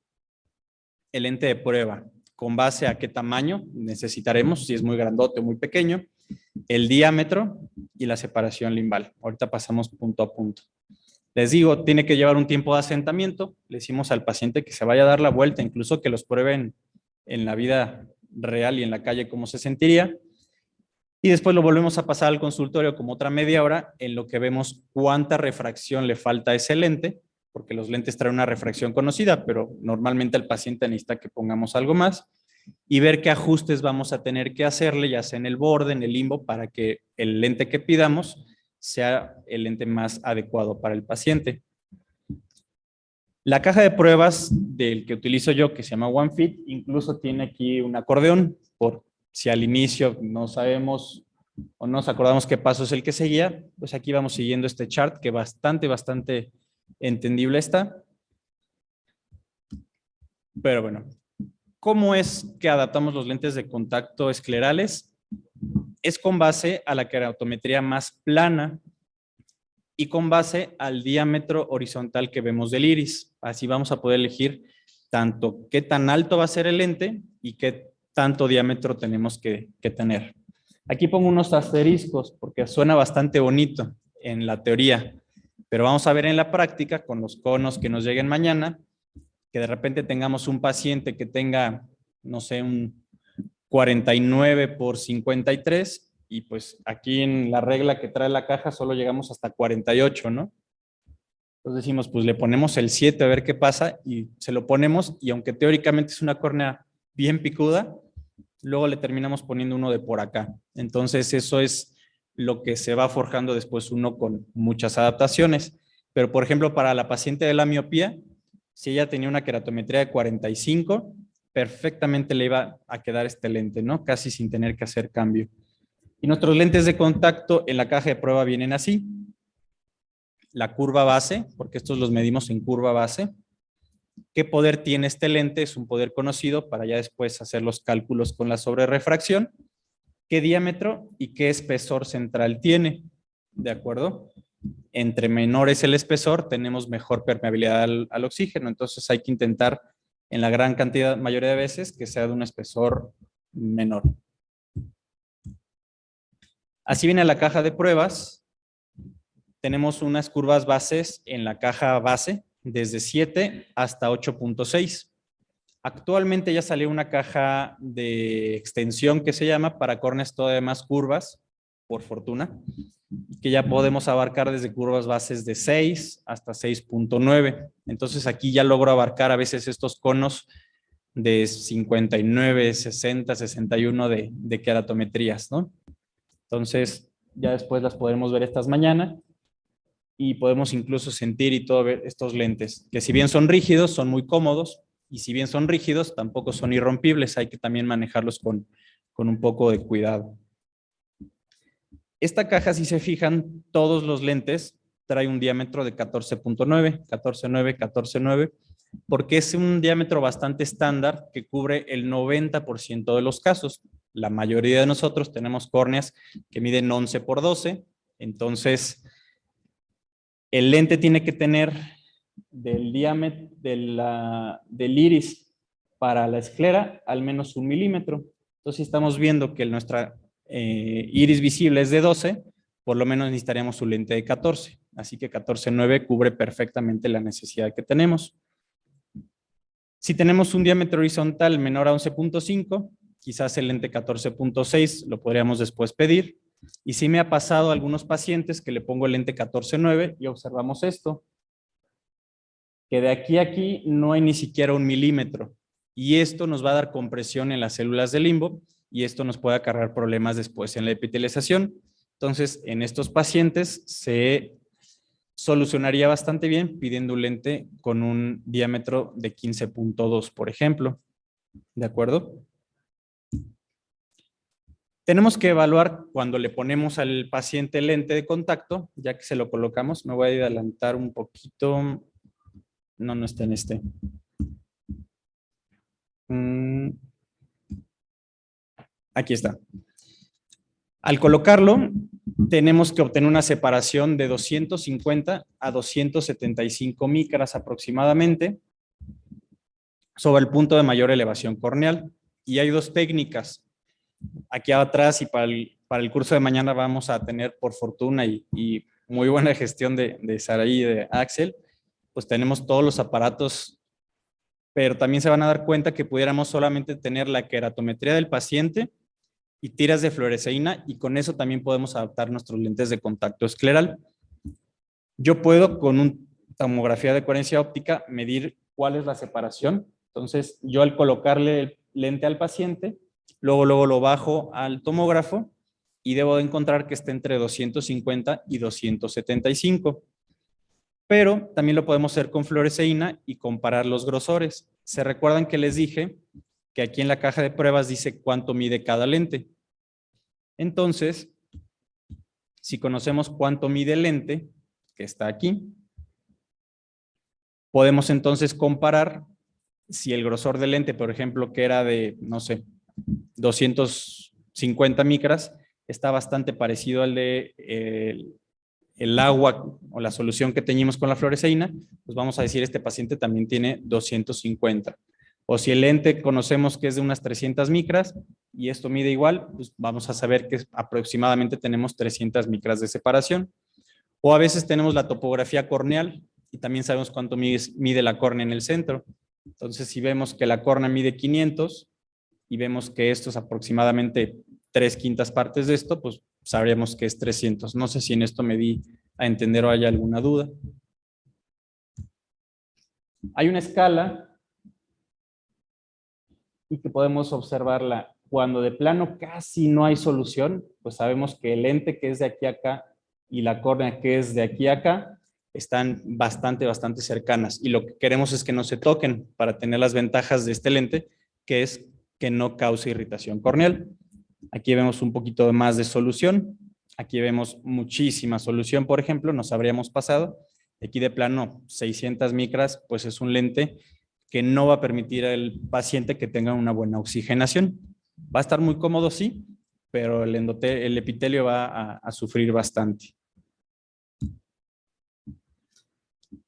el lente de prueba con base a qué tamaño necesitaremos, si es muy grandote o muy pequeño, el diámetro y la separación limbal. Ahorita pasamos punto a punto. Les digo, tiene que llevar un tiempo de asentamiento. Le decimos al paciente que se vaya a dar la vuelta, incluso que los prueben en la vida real y en la calle cómo se sentiría. Y después lo volvemos a pasar al consultorio como otra media hora en lo que vemos cuánta refracción le falta a ese lente, porque los lentes traen una refracción conocida, pero normalmente el paciente necesita que pongamos algo más, y ver qué ajustes vamos a tener que hacerle, ya sea en el borde, en el limbo, para que el lente que pidamos sea el lente más adecuado para el paciente. La caja de pruebas del que utilizo yo, que se llama OneFit, incluso tiene aquí un acordeón, por si al inicio no sabemos o no nos acordamos qué paso es el que seguía, pues aquí vamos siguiendo este chart que bastante entendible está. Pero bueno, ¿cómo es que adaptamos los lentes de contacto esclerales? Es con base a la keratometría más plana y con base al diámetro horizontal que vemos del iris. Así vamos a poder elegir tanto qué tan alto va a ser el lente y qué tanto diámetro tenemos que tener. Aquí pongo unos asteriscos porque suena bastante bonito en la teoría, pero vamos a ver en la práctica con los conos que nos lleguen mañana, que de repente tengamos un paciente que tenga, no sé, un 49 por 53 y pues aquí en la regla que trae la caja solo llegamos hasta 48, ¿no? Entonces decimos, pues le ponemos el 7 a ver qué pasa y se lo ponemos y aunque teóricamente es una córnea bien picuda, luego le terminamos poniendo uno de por acá. Entonces eso es lo que se va forjando después uno con muchas adaptaciones. Pero por ejemplo, para la paciente de la miopía, si ella tenía una keratometría de 45, perfectamente le iba a quedar este lente, ¿no? Casi sin tener que hacer cambio. Y nuestros lentes de contacto en la caja de prueba vienen así. La curva base, porque estos los medimos en curva base. ¿Qué poder tiene este lente? Es un poder conocido para ya después hacer los cálculos con la sobrerefracción. ¿Qué diámetro y qué espesor central tiene? ¿De acuerdo? Entre menor es el espesor, tenemos mejor permeabilidad al oxígeno. Entonces hay que intentar en la gran mayoría de veces que sea de un espesor menor. Así viene la caja de pruebas. Tenemos unas curvas bases en la caja base, desde 7 hasta 8.6. Actualmente ya salió una caja de extensión que se llama para córneas todavía más curvas, por fortuna, que ya podemos abarcar desde curvas bases de 6 hasta 6.9. Entonces aquí ya logro abarcar a veces estos conos de 59, 60, 61 de keratometrías, ¿no? Entonces ya después las podremos ver estas mañana y podemos incluso sentir y todo ver estos lentes, que si bien son rígidos, son muy cómodos, y si bien son rígidos, tampoco son irrompibles, hay que también manejarlos con un poco de cuidado. Esta caja, si se fijan, todos los lentes trae un diámetro de 14.9, 14.9, 14.9, porque es un diámetro bastante estándar que cubre el 90% de los casos. La mayoría de nosotros tenemos córneas que miden 11 por 12, entonces el lente tiene que tener del diámetro del iris para la esclera al menos 1 milímetro. Entonces, si estamos viendo que nuestra iris visible es de 12, por lo menos necesitaríamos un lente de 14. Así que 14.9 cubre perfectamente la necesidad que tenemos. Si tenemos un diámetro horizontal menor a 11.5, quizás el lente 14.6 lo podríamos después pedir. Y sí me ha pasado a algunos pacientes que le pongo el lente 14.9 y observamos esto, que de aquí a aquí no hay ni siquiera 1 milímetro. Y esto nos va a dar compresión en las células del limbo y esto nos puede acarrear problemas después en la epitelialización. Entonces, en estos pacientes se solucionaría bastante bien pidiendo un lente con un diámetro de 15.2, por ejemplo. ¿De acuerdo? Tenemos que evaluar cuando le ponemos al paciente el lente de contacto, ya que se lo colocamos. Me voy a adelantar un poquito. No está en este. Aquí está. Al colocarlo, tenemos que obtener una separación de 250 a 275 micras aproximadamente sobre el punto de mayor elevación corneal. Y hay dos técnicas. Aquí atrás y para el curso de mañana vamos a tener, por fortuna y muy buena gestión de Saraí y de Axel, pues tenemos todos los aparatos, pero también se van a dar cuenta que pudiéramos solamente tener la queratometría del paciente y tiras de fluoresceína, y con eso también podemos adaptar nuestros lentes de contacto escleral. Yo puedo con una tomografía de coherencia óptica medir cuál es la separación. Entonces yo al colocarle el lente al paciente, luego lo bajo al tomógrafo y debo de encontrar que esté entre 250 y 275. Pero también lo podemos hacer con fluoresceína y comparar los grosores. ¿Se recuerdan que les dije que aquí en la caja de pruebas dice cuánto mide cada lente? Entonces, si conocemos cuánto mide el lente, que está aquí, podemos entonces comparar si el grosor del lente, por ejemplo, que era de, no sé, 250 micras, está bastante parecido al de el agua o la solución que teñimos con la fluoresceína, pues vamos a decir este paciente también tiene 250. O si el lente conocemos que es de unas 300 micras y esto mide igual, pues vamos a saber que aproximadamente tenemos 300 micras de separación. O a veces tenemos la topografía corneal y también sabemos cuánto mide la córnea en el centro. Entonces, si vemos que la córnea mide 500 y vemos que esto es aproximadamente 3/5 partes de esto, pues sabremos que es 300. No sé si en esto me di a entender o hay alguna duda. Hay una escala y que podemos observarla cuando de plano casi no hay solución, pues sabemos que el lente que es de aquí a acá y la córnea que es de aquí a acá están bastante cercanas, y lo que queremos es que no se toquen para tener las ventajas de este lente, que es que no cause irritación corneal. Aquí vemos un poquito más de solución, aquí vemos muchísima solución, por ejemplo, nos habríamos pasado. Aquí de plano 600 micras, pues es un lente que no va a permitir al paciente que tenga una buena oxigenación. Va a estar muy cómodo, sí, pero el epitelio va a sufrir bastante.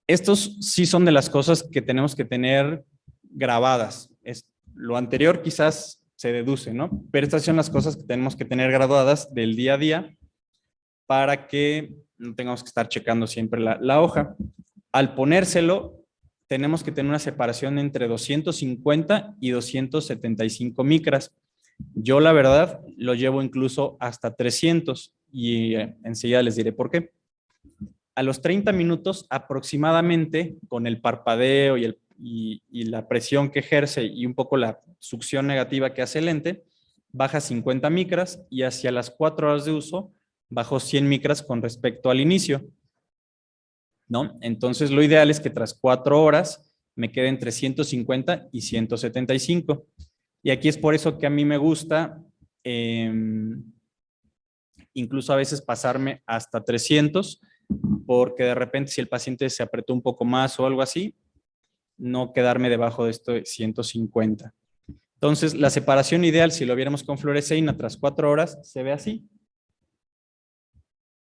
Estos sí son de las cosas que tenemos que tener grabadas. Lo anterior quizás se deduce, ¿no? Pero estas son las cosas que tenemos que tener grabadas del día a día para que no tengamos que estar checando siempre la hoja. Al ponérselo, tenemos que tener una separación entre 250 y 275 micras. Yo, la verdad, lo llevo incluso hasta 300 y enseguida les diré por qué. A los 30 minutos aproximadamente, con el parpadeo y la presión que ejerce y un poco la succión negativa que hace el lente, baja 50 micras y hacia las 4 horas de uso bajó 100 micras con respecto al inicio, ¿no? Entonces lo ideal es que tras 4 horas me quede entre 150 y 175. Y aquí es por eso que a mí me gusta incluso a veces pasarme hasta 300, porque de repente si el paciente se apretó un poco más o algo así, no quedarme debajo de esto de 150. Entonces la separación ideal, si lo viéramos con fluoresceína tras 4 horas, se ve así.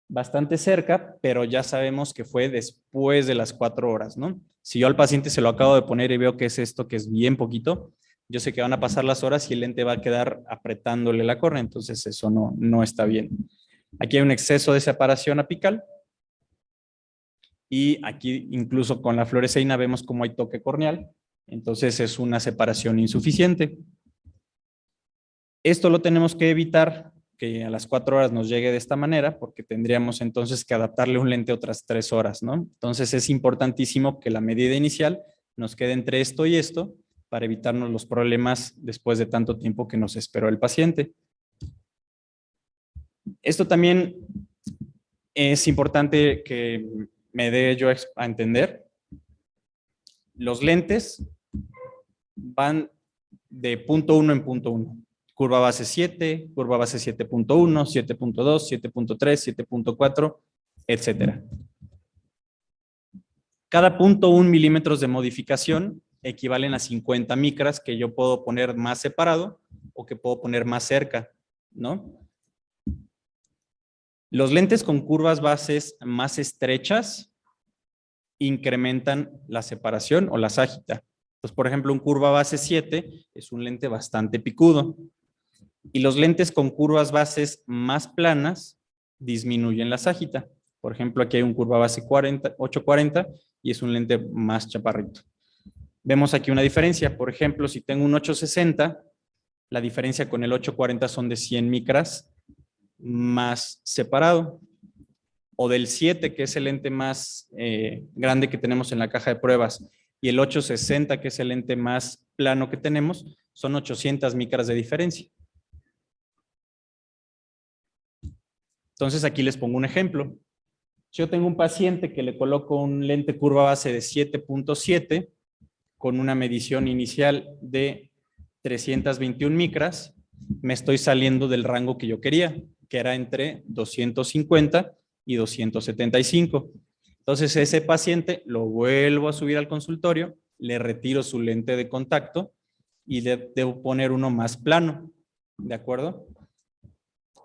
Bastante cerca, pero ya sabemos que fue después de las 4 horas, ¿no? Si yo al paciente se lo acabo de poner y veo que es esto, que es bien poquito, yo sé que van a pasar las horas y el lente va a quedar apretándole la córnea, entonces eso no está bien. Aquí hay un exceso de separación apical y aquí incluso con la fluoresceína vemos cómo hay toque corneal, entonces es una separación insuficiente. Esto lo tenemos que evitar, que a las 4 horas nos llegue de esta manera, porque tendríamos entonces que adaptarle un lente otras 3 horas, ¿no? Entonces es importantísimo que la medida inicial nos quede entre esto y esto, para evitarnos los problemas después de tanto tiempo que nos esperó el paciente. Esto también es importante que me dé yo a entender. Los lentes van de punto 1 en punto 1. Curva base 7, curva base 7.1, 7.2, 7.3, 7.4, etc. Cada 0.1 milímetros de modificación equivalen a 50 micras que yo puedo poner más separado o que puedo poner más cerca, ¿no? Los lentes con curvas bases más estrechas incrementan la separación o la ságita. Entonces, por ejemplo, un curva base 7 es un lente bastante picudo. Y los lentes con curvas bases más planas disminuyen la ságita. Por ejemplo, aquí hay un curva base 840 y es un lente más chaparrito. Vemos aquí una diferencia. Por ejemplo, si tengo un 860, la diferencia con el 840 son de 100 micras más separado. O del 7, que es el lente más grande que tenemos en la caja de pruebas, y el 860, que es el lente más plano que tenemos, son 800 micras de diferencia. Entonces aquí les pongo un ejemplo. Si yo tengo un paciente que le coloco un lente curva base de 7.7 con una medición inicial de 321 micras, me estoy saliendo del rango que yo quería, que era entre 250 y 275. Entonces ese paciente lo vuelvo a subir al consultorio, le retiro su lente de contacto y le debo poner uno más plano, ¿de acuerdo?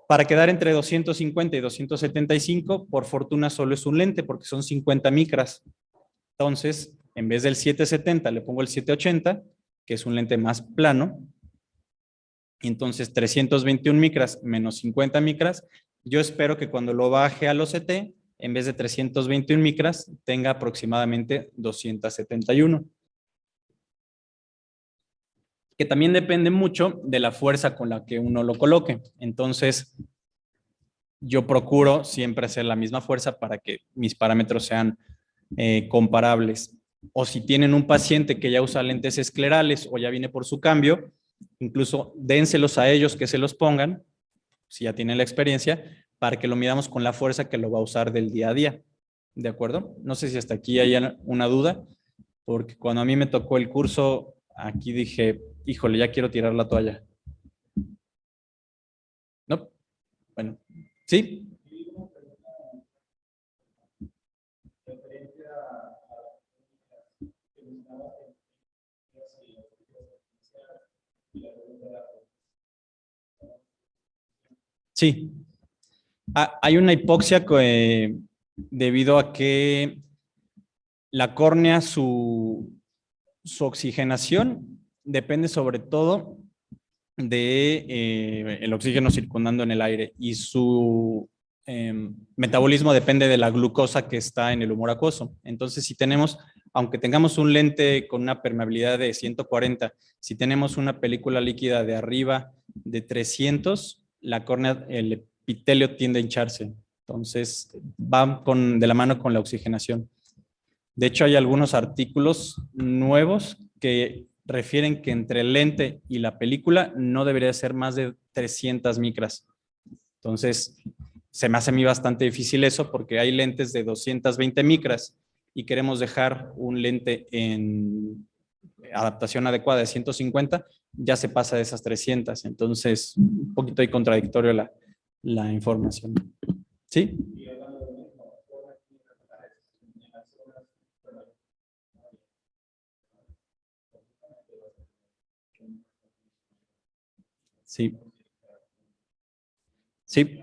Para quedar entre 250 y 275, por fortuna solo es un lente porque son 50 micras. Entonces, en vez del 770 le pongo el 780, que es un lente más plano. Y entonces 321 micras menos 50 micras, yo espero que cuando lo baje al OCT, en vez de 321 micras, tenga aproximadamente 271. Que también depende mucho de la fuerza con la que uno lo coloque. Entonces, yo procuro siempre hacer la misma fuerza para que mis parámetros sean comparables. O si tienen un paciente que ya usa lentes esclerales o ya viene por su cambio, incluso dénselos a ellos que se los pongan, si ya tienen la experiencia, para que lo midamos con la fuerza que lo va a usar del día a día. ¿De acuerdo? No sé si hasta aquí hay una duda, porque cuando a mí me tocó el curso, aquí dije, híjole, ya quiero tirar la toalla. ¿No? Bueno, ¿sí? Sí. Hay una hipoxia que, debido a que la córnea, su oxigenación depende sobre todo de el oxígeno circundando en el aire y su metabolismo depende de la glucosa que está en el humor acuoso. Entonces, si tenemos, aunque tengamos un lente con una permeabilidad de 140, si tenemos una película líquida de arriba de 300, la córnea, el epitelio tiende a hincharse. Entonces, va de la mano con la oxigenación. De hecho, hay algunos artículos nuevos que refieren que entre el lente y la película no debería ser más de 300 micras. Entonces, se me hace a mí bastante difícil eso porque hay lentes de 220 micras y queremos dejar un lente en adaptación adecuada de 150, ya se pasa de esas 300. Entonces, un poquito ahí contradictorio la información. ¿Sí? Sí. Sí.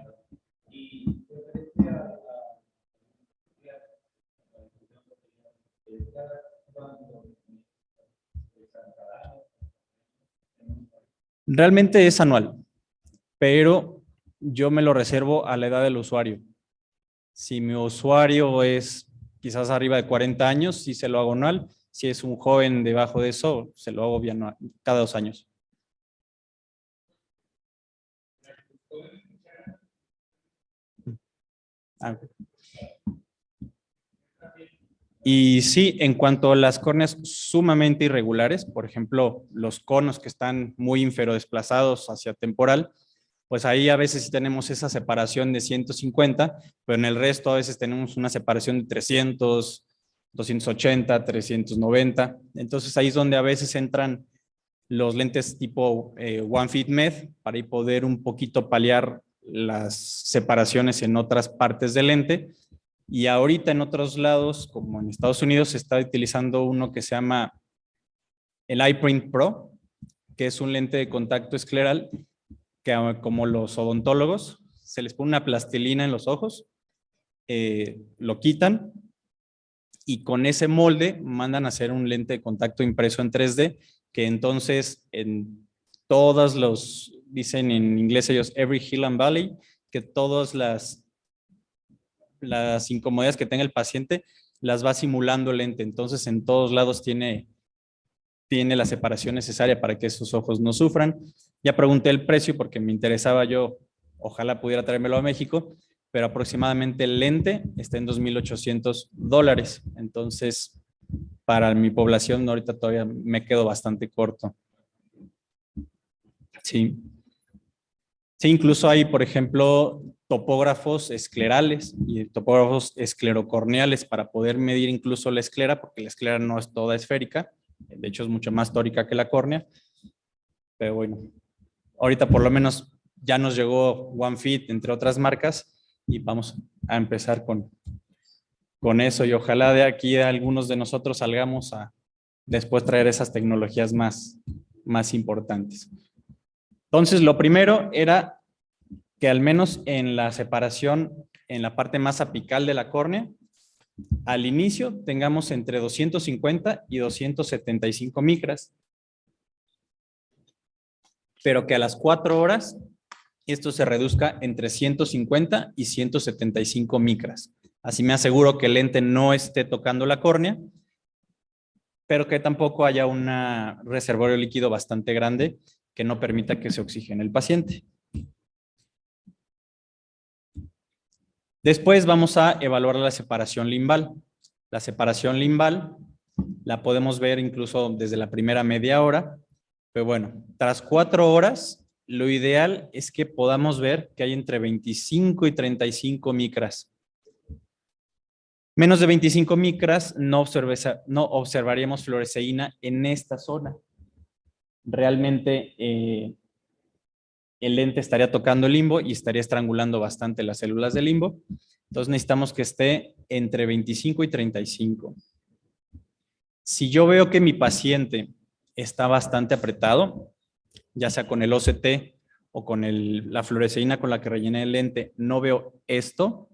Realmente es anual, pero yo me lo reservo a la edad del usuario. Si mi usuario es quizás arriba de 40 años, sí se lo hago anual. Si es un joven debajo de eso, se lo hago cada 2 años. Y sí, en cuanto a las córneas sumamente irregulares, por ejemplo, los conos que están muy inferodesplazados hacia temporal, pues ahí a veces sí tenemos esa separación de 150, pero en el resto a veces tenemos una separación de 300, 280, 390. Entonces ahí es donde a veces entran los lentes tipo One Fit Med para poder un poquito paliar las separaciones en otras partes del lente. Y ahorita en otros lados, como en Estados Unidos, se está utilizando uno que se llama el iPrint Pro, que es un lente de contacto escleral que, como los odontólogos, se les pone una plastilina en los ojos, lo quitan y con ese molde mandan a hacer un lente de contacto impreso en 3D, que entonces en todos los, dicen en inglés ellos, every hill and valley, que todas las incomodidades que tenga el paciente las va simulando el lente. Entonces en todos lados tiene la separación necesaria para que esos ojos no sufran. Ya pregunté el precio porque me interesaba yo, ojalá pudiera traérmelo a México, pero aproximadamente el lente está en $2,800. Entonces, para mi población ahorita todavía me quedo bastante corto. Sí. Sí, incluso hay, por ejemplo, topógrafos esclerales y topógrafos esclerocorneales para poder medir incluso la esclera, porque la esclera no es toda esférica, de hecho es mucho más tórica que la córnea. Pero bueno, ahorita por lo menos ya nos llegó OneFit, entre otras marcas, y vamos a empezar con eso, y ojalá de aquí algunos de nosotros salgamos a después traer esas tecnologías más importantes. Entonces, lo primero era que al menos en la separación, en la parte más apical de la córnea, al inicio tengamos entre 250 y 275 micras, pero que a las 4 horas esto se reduzca entre 150 y 175 micras. Así me aseguro que el lente no esté tocando la córnea, pero que tampoco haya un reservorio líquido bastante grande que no permita que se oxigene el paciente. Después vamos a evaluar la separación limbal. La separación limbal la podemos ver incluso desde la primera media hora, pero bueno, tras 4 horas, lo ideal es que podamos ver que hay entre 25 y 35 micras. Menos de 25 micras no observaríamos fluoresceína en esta zona. Realmente el lente estaría tocando el limbo y estaría estrangulando bastante las células del limbo. Entonces necesitamos que esté entre 25 y 35. Si yo veo que mi paciente está bastante apretado, ya sea con el OCT o con la fluoresceína con la que rellené el lente, no veo esto,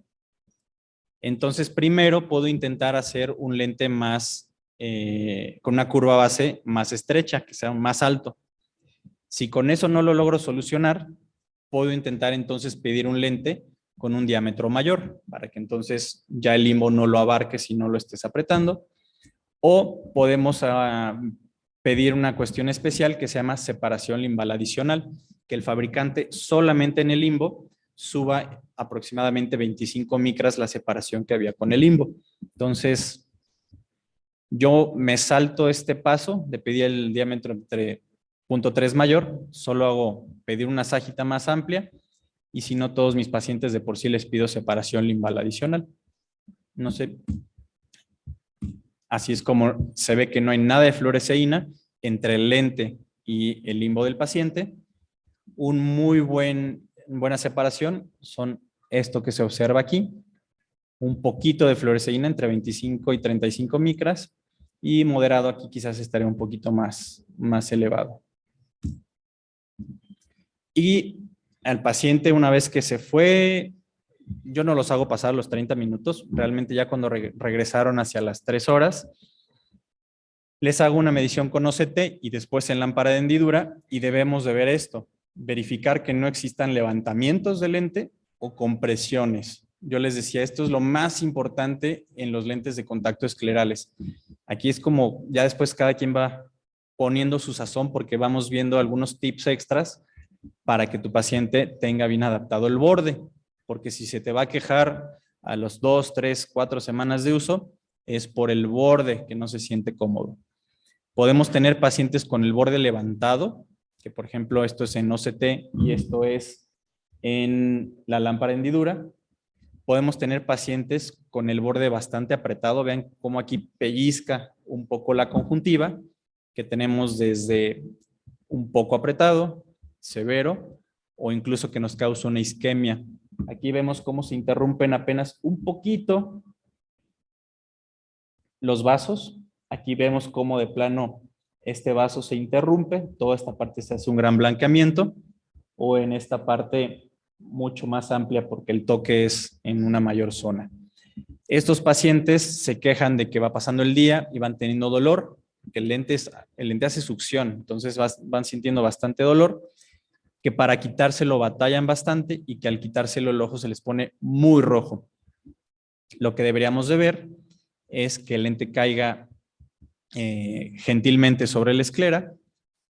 entonces primero puedo intentar hacer un lente más, con una curva base más estrecha, que sea más alto. Si con eso no lo logro solucionar, puedo intentar entonces pedir un lente con un diámetro mayor, para que entonces ya el limbo no lo abarque si no lo estés apretando. O podemos pedir una cuestión especial que se llama separación limbal adicional, que el fabricante solamente en el limbo suba aproximadamente 25 micras la separación que había con el limbo. Entonces, yo me salto este paso de pedir el diámetro entre 0.3 mayor, solo hago pedir una ságita más amplia, y si no, todos mis pacientes de por sí les pido separación limbal adicional. No sé. Así es como se ve que no hay nada de fluoresceína entre el lente y el limbo del paciente. Buena separación son esto que se observa aquí. Un poquito de fluoresceína entre 25 y 35 micras, y moderado aquí quizás estaría un poquito más elevado. Y al paciente, una vez que se fue, yo no los hago pasar los 30 minutos, realmente ya cuando regresaron hacia las 3 horas, les hago una medición con OCT y después en lámpara de hendidura, y debemos de ver esto, verificar que no existan levantamientos del lente o compresiones. Yo les decía, esto es lo más importante en los lentes de contacto esclerales. Aquí es como, ya después cada quien va poniendo su sazón, porque vamos viendo algunos tips extras para que tu paciente tenga bien adaptado el borde, porque si se te va a quejar a los 2, 3, 4 semanas de uso, es por el borde que no se siente cómodo. Podemos tener pacientes con el borde levantado, que por ejemplo esto es en OCT y esto es en la lámpara de hendidura. Podemos tener pacientes con el borde bastante apretado. Vean cómo aquí pellizca un poco la conjuntiva, que tenemos desde un poco apretado, severo, o incluso que nos causa una isquemia. Aquí vemos cómo se interrumpen apenas un poquito los vasos. Aquí vemos cómo de plano este vaso se interrumpe, toda esta parte se hace un gran blanqueamiento, o en esta parte mucho más amplia porque el toque es en una mayor zona. Estos pacientes se quejan de que va pasando el día y van teniendo dolor, que el lente hace succión, entonces van sintiendo bastante dolor, que para quitárselo batallan bastante y que al quitárselo el ojo se les pone muy rojo. Lo que deberíamos de ver es que el lente caiga gentilmente sobre la esclera,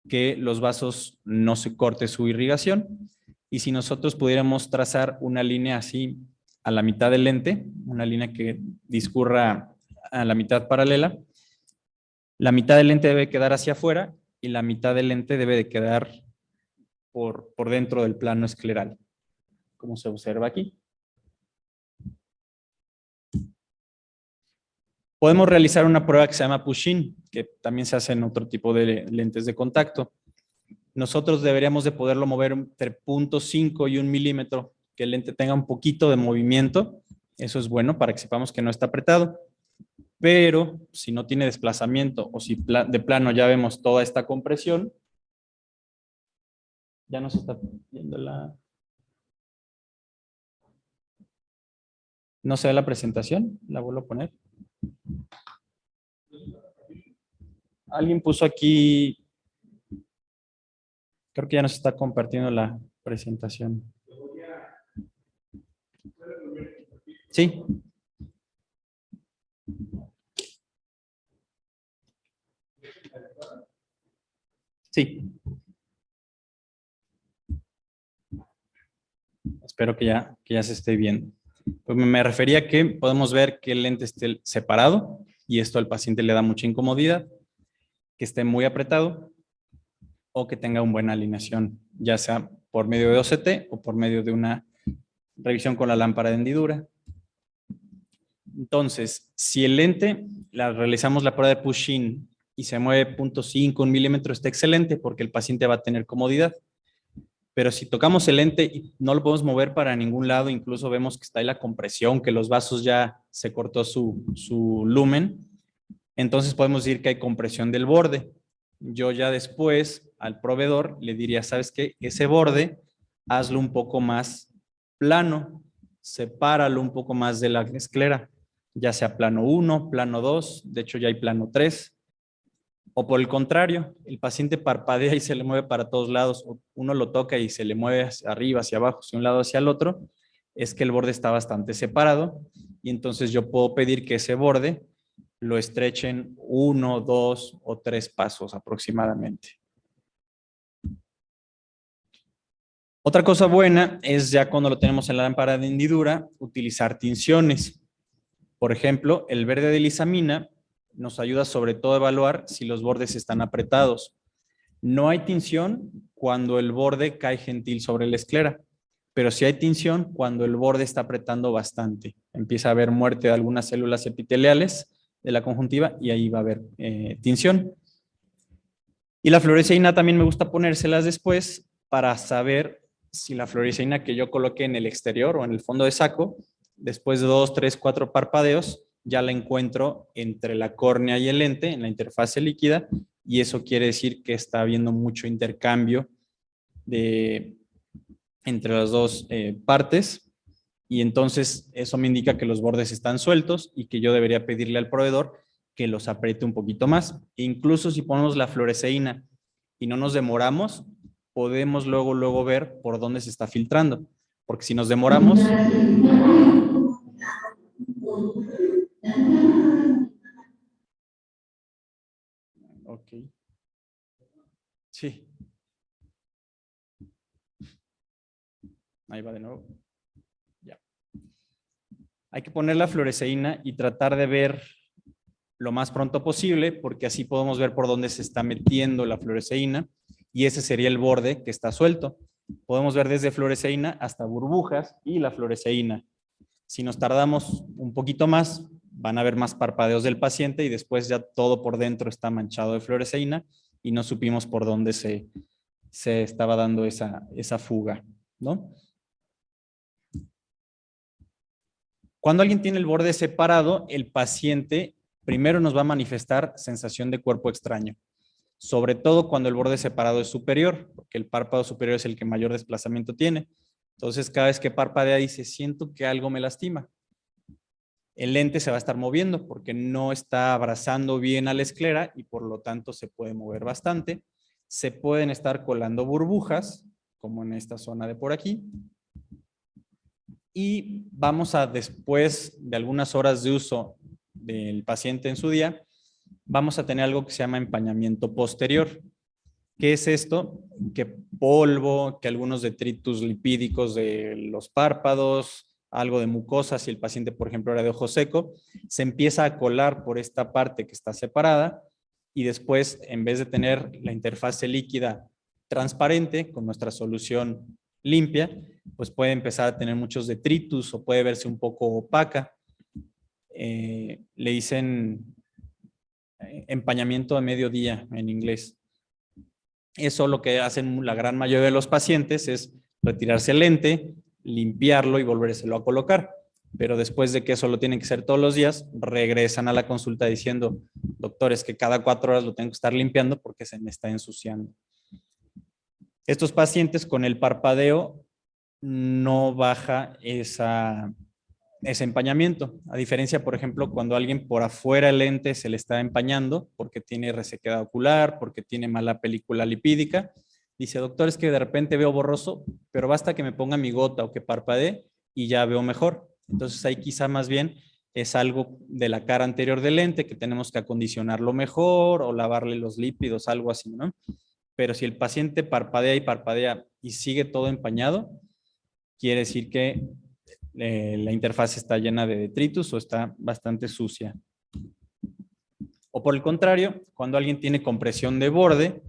que los vasos no se corte su irrigación, y si nosotros pudiéramos trazar una línea así a la mitad del lente, una línea que discurra a la mitad paralela, la mitad del lente debe quedar hacia afuera y la mitad del lente debe de quedar por dentro del plano escleral, como se observa aquí. Podemos realizar una prueba que se llama push-in, que también se hace en otro tipo de lentes de contacto. Nosotros deberíamos de poderlo mover entre 0.5 y 1 milímetro, que el lente tenga un poquito de movimiento. Eso es bueno para que sepamos que no está apretado. Pero si no tiene desplazamiento o si de plano ya vemos toda esta compresión, ya nos está viendo la... ¿No se ve la presentación? La vuelvo a poner. Alguien puso aquí, creo que ya nos está compartiendo la presentación. Sí. Sí. Espero que ya se esté viendo. Pues me refería a que podemos ver que el lente esté separado y esto al paciente le da mucha incomodidad, que esté muy apretado o que tenga una buena alineación, ya sea por medio de OCT o por medio de una revisión con la lámpara de hendidura. Entonces, si el lente, realizamos la prueba de push-in y se mueve 0.5, 1 milímetro, está excelente porque el paciente va a tener comodidad. Pero si tocamos el lente y no lo podemos mover para ningún lado, incluso vemos que está ahí la compresión, que los vasos ya se cortó su lumen, entonces podemos decir que hay compresión del borde. Yo ya después al proveedor le diría, ¿sabes qué? Ese borde, hazlo un poco más plano, sepáralo un poco más de la esclera, ya sea plano 1, plano 2, de hecho ya hay plano 3. O por el contrario, el paciente parpadea y se le mueve para todos lados, o uno lo toca y se le mueve hacia arriba, hacia abajo, hacia un lado, hacia el otro, es que el borde está bastante separado y entonces yo puedo pedir que ese borde lo estrechen 1, 2 o 3 pasos aproximadamente. Otra cosa buena es ya cuando lo tenemos en la lámpara de hendidura, utilizar tinciones. Por ejemplo, el verde de lisamina nos ayuda sobre todo a evaluar si los bordes están apretados. No hay tinción cuando el borde cae gentil sobre la esclera, pero sí hay tinción cuando el borde está apretando bastante. Empieza a haber muerte de algunas células epiteliales de la conjuntiva y ahí va a haber tinción. Y la fluoresceína también me gusta ponérselas después para saber si la fluoresceína que yo coloqué en el exterior o en el fondo de saco, después de 2, 3, 4 parpadeos, ya la encuentro entre la córnea y el lente, en la interfase líquida, y eso quiere decir que está habiendo mucho intercambio entre las dos partes, y entonces eso me indica que los bordes están sueltos y que yo debería pedirle al proveedor que los apriete un poquito más. E incluso si ponemos la fluoresceína y no nos demoramos, podemos luego ver por dónde se está filtrando, porque si nos demoramos... Ok. Sí. Ahí va de nuevo. Ya. Hay que poner la fluoresceína y tratar de ver lo más pronto posible, porque así podemos ver por dónde se está metiendo la fluoresceína y ese sería el borde que está suelto. Podemos ver desde fluoresceína hasta burbujas y la fluoresceína. Si nos tardamos un poquito más, van a haber más parpadeos del paciente y después ya todo por dentro está manchado de fluoresceína y no supimos por dónde se estaba dando esa fuga, ¿no? Cuando alguien tiene el borde separado, el paciente primero nos va a manifestar sensación de cuerpo extraño. sobre todo cuando el borde separado es superior, porque el párpado superior es el que mayor desplazamiento tiene. Entonces, cada vez que parpadea dice, siento que algo me lastima. El lente se va a estar moviendo porque no está abrazando bien a la esclera y por lo tanto se puede mover bastante. Se pueden estar colando burbujas, como en esta zona de por aquí. Y vamos a, después de algunas horas de uso del paciente en su día, vamos a tener algo que se llama empañamiento posterior. ¿Qué es esto? Que polvo, que algunos detritus lipídicos de los párpados, algo de mucosa, si el paciente, por ejemplo, era de ojo seco, se empieza a colar por esta parte que está separada y después, en vez de tener la interfase líquida transparente con nuestra solución limpia, pues puede empezar a tener muchos detritus o puede verse un poco opaca. Le dicen empañamiento a mediodía en inglés. Eso lo que hacen la gran mayoría de los pacientes es retirarse el lente, limpiarlo y volvérselo a colocar. Pero después de que eso lo tienen que hacer todos los días, regresan a la consulta diciendo, doctor, es que cada 4 horas lo tengo que estar limpiando porque se me está ensuciando. Estos pacientes con el parpadeo no baja ese empañamiento. A diferencia, por ejemplo, cuando alguien por afuera el lente se le está empañando porque tiene resequedad ocular, porque tiene mala película lipídica, dice, doctor, es que de repente veo borroso, pero basta que me ponga mi gota o que parpadee y ya veo mejor. Entonces ahí quizá más bien es algo de la cara anterior del lente que tenemos que acondicionarlo mejor o lavarle los lípidos, algo así, ¿no? Pero si el paciente parpadea y sigue todo empañado, quiere decir que la interfaz está llena de detritus o está bastante sucia. O por el contrario, cuando alguien tiene compresión de borde,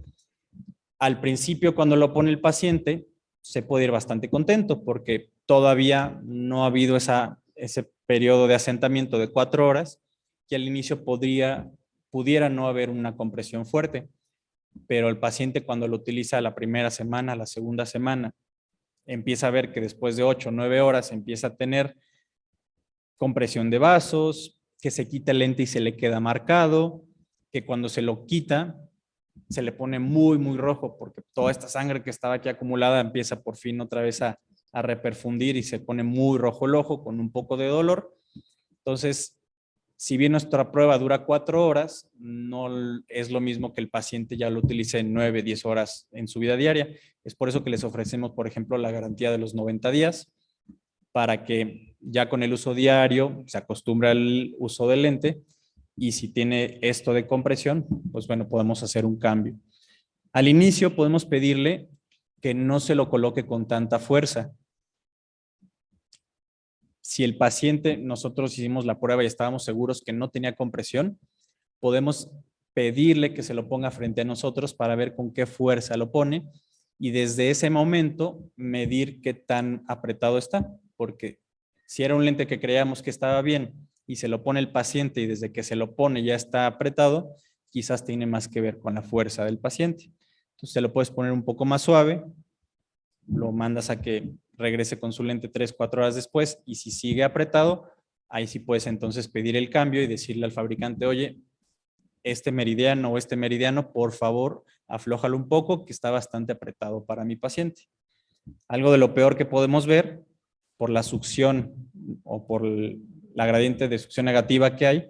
al principio cuando lo pone el paciente, se puede ir bastante contento porque todavía no ha habido ese periodo de asentamiento de 4 horas y al inicio pudiera no haber una compresión fuerte. Pero el paciente cuando lo utiliza la primera semana, la segunda semana, empieza a ver que después de 8 o 9 horas empieza a tener compresión de vasos, que se quita el lente y se le queda marcado, que cuando se lo quita se le pone muy, muy rojo porque toda esta sangre que estaba aquí acumulada empieza por fin otra vez a reperfundir y se pone muy rojo el ojo con un poco de dolor. Entonces, si bien nuestra prueba dura 4 horas, no es lo mismo que el paciente ya lo utilice en 9, 10 horas en su vida diaria. Es por eso que les ofrecemos, por ejemplo, la garantía de los 90 días, para que ya con el uso diario se acostumbre al uso del lente y si tiene esto de compresión, pues bueno, podemos hacer un cambio. Al inicio podemos pedirle que no se lo coloque con tanta fuerza. Si el paciente, nosotros hicimos la prueba y estábamos seguros que no tenía compresión, podemos pedirle que se lo ponga frente a nosotros para ver con qué fuerza lo pone y desde ese momento medir qué tan apretado está, porque si era un lente que creíamos que estaba bien y se lo pone el paciente y desde que se lo pone ya está apretado, quizás tiene más que ver con la fuerza del paciente. Entonces se lo puedes poner un poco más suave, lo mandas a que regrese con su lente 3, 4 horas después y si sigue apretado, ahí sí puedes entonces pedir el cambio y decirle al fabricante, oye, este meridiano, por favor, aflójalo un poco que está bastante apretado para mi paciente. Algo de lo peor que podemos ver por la succión o por la gradiente de succión negativa que hay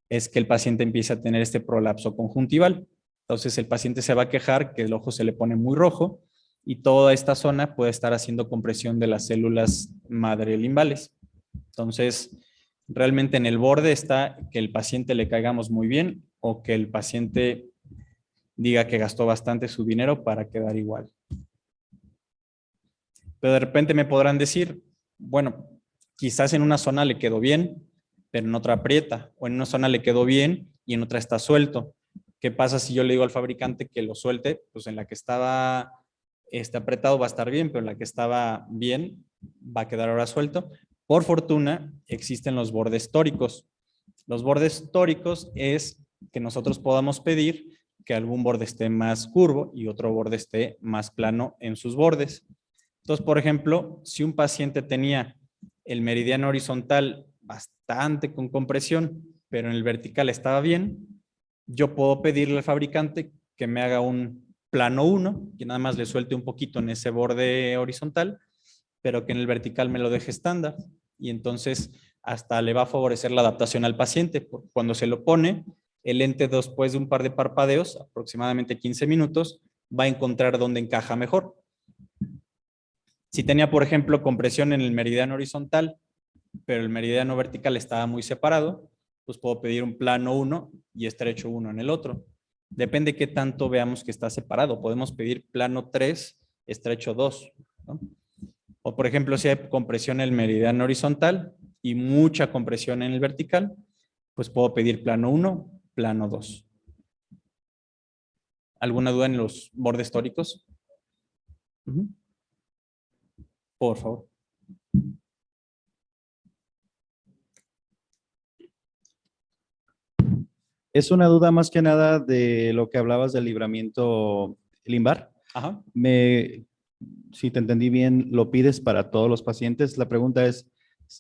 es que el paciente empieza a tener este prolapso conjuntival. Entonces el paciente se va a quejar que el ojo se le pone muy rojo y toda esta zona puede estar haciendo compresión de las células madre limbales. Entonces, realmente en el borde está que el paciente le caigamos muy bien o que el paciente diga que gastó bastante su dinero para quedar igual. Pero de repente me podrán decir, bueno, quizás en una zona le quedó bien, pero en otra aprieta, o en una zona le quedó bien y en otra está suelto. ¿Qué pasa si yo le digo al fabricante que lo suelte? Pues en la que estaba apretado va a estar bien, pero en la que estaba bien va a quedar ahora suelto. Por fortuna, existen los bordes tóricos. Los bordes tóricos es que nosotros podamos pedir que algún borde esté más curvo y otro borde esté más plano en sus bordes. Entonces, por ejemplo, si un paciente tenía el meridiano horizontal bastante con compresión, pero en el vertical estaba bien, yo puedo pedirle al fabricante que me haga un plano 1, que nada más le suelte un poquito en ese borde horizontal, pero que en el vertical me lo deje estándar. Y entonces hasta le va a favorecer la adaptación al paciente. Cuando se lo pone, el lente después de un par de parpadeos, aproximadamente 15 minutos, va a encontrar dónde encaja mejor. Si tenía, por ejemplo, compresión en el meridiano horizontal, pero el meridiano vertical estaba muy separado, pues puedo pedir un plano 1 y estrecho 1 en el otro. Depende qué tanto veamos que está separado. Podemos pedir plano 3, estrecho 2, ¿no? O por ejemplo, si hay compresión en el meridiano horizontal y mucha compresión en el vertical, pues puedo pedir plano 1, plano 2. ¿Alguna duda en los bordes tóricos? Por favor. Es una duda más que nada de lo que hablabas del libramiento limbar. Ajá. Si te entendí bien, ¿lo pides para todos los pacientes? La pregunta es,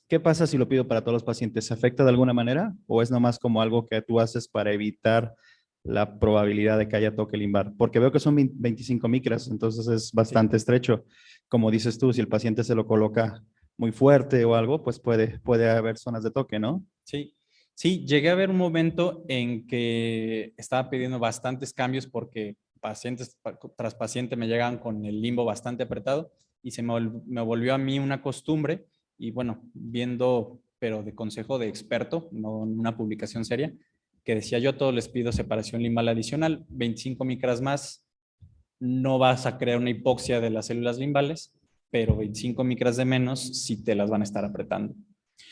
¿qué pasa si lo pido para todos los pacientes? ¿Se afecta de alguna manera o es nomás como algo que tú haces para evitar la probabilidad de que haya toque limbar? Porque veo que son 25 micras, entonces es bastante estrecho. Como dices tú, si el paciente se lo coloca muy fuerte o algo, pues puede haber zonas de toque, ¿no? Sí, sí, llegué a ver un momento en que estaba pidiendo bastantes cambios porque pacientes tras paciente me llegaban con el limbo bastante apretado y me volvió a mí una costumbre y bueno, viendo, pero de consejo de experto, no en una publicación seria, que decía yo a todos les pido separación limbal adicional, 25 micras más, no vas a crear una hipoxia de las células limbales, pero 25 micras de menos sí te las van a estar apretando.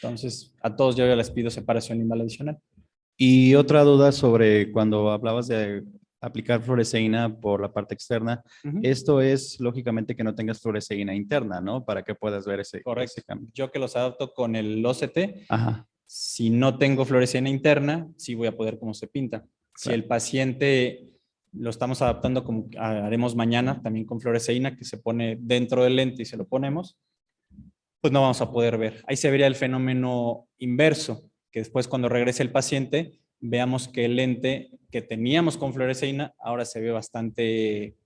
Entonces, a todos yo ya les pido separación limbal adicional. Y otra duda sobre cuando hablabas de aplicar fluoresceína por la parte externa, esto es lógicamente que no tengas fluoresceína interna, ¿no? Para que puedas ver ese cambio. Yo que los adapto con el OCT, Ajá. si no tengo fluoresceína interna, sí voy a poder cómo se pinta. Si Claro. el paciente lo estamos adaptando como haremos mañana, también con fluoresceína, que se pone dentro del lente y se lo ponemos, pues no vamos a poder ver. Ahí se vería el fenómeno inverso, que después cuando regrese el paciente, veamos que el lente que teníamos con fluoresceína ahora se ve bastante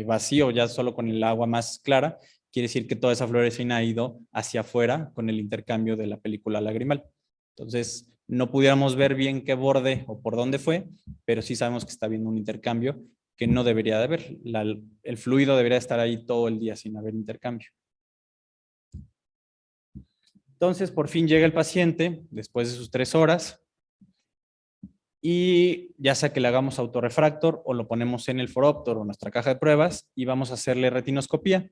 vacío, ya solo con el agua más clara. Quiere decir que toda esa fluoresceína ha ido hacia afuera con el intercambio de la película lagrimal. Entonces, no pudiéramos ver bien qué borde o por dónde fue, pero sí sabemos que está habiendo un intercambio que no debería de haber. El fluido debería estar ahí todo el día sin haber intercambio. Entonces, por fin llega el paciente después de sus 3 horas y ya sea que le hagamos autorrefractor o lo ponemos en el Foroptor o nuestra caja de pruebas y vamos a hacerle retinoscopía.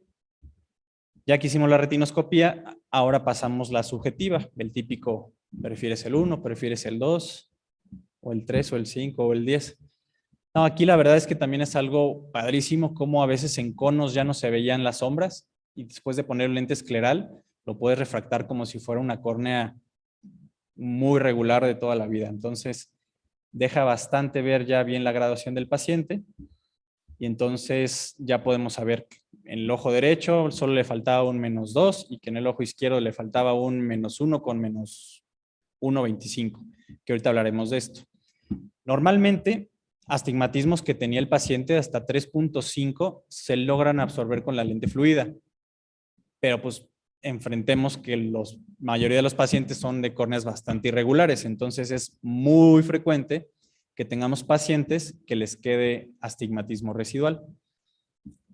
Ya que hicimos la retinoscopía, ahora pasamos la subjetiva, el típico, ¿prefieres el 1, prefieres el 2, o el 3, o el 5, o el 10? No, aquí la verdad es que también es algo padrísimo, como a veces en conos ya no se veían las sombras y después de poner un lente escleral, lo puedes refractar como si fuera una córnea muy regular de toda la vida. Entonces, deja bastante ver ya bien la graduación del paciente y entonces ya podemos saber que en el ojo derecho solo le faltaba un -2 y que en el ojo izquierdo le faltaba un -1 con -1.25, que ahorita hablaremos de esto. Normalmente, astigmatismos que tenía el paciente hasta 3.5 se logran absorber con la lente fluida, pero pues enfrentemos que la mayoría de los pacientes son de córneas bastante irregulares, entonces es muy frecuente que tengamos pacientes que les quede astigmatismo residual.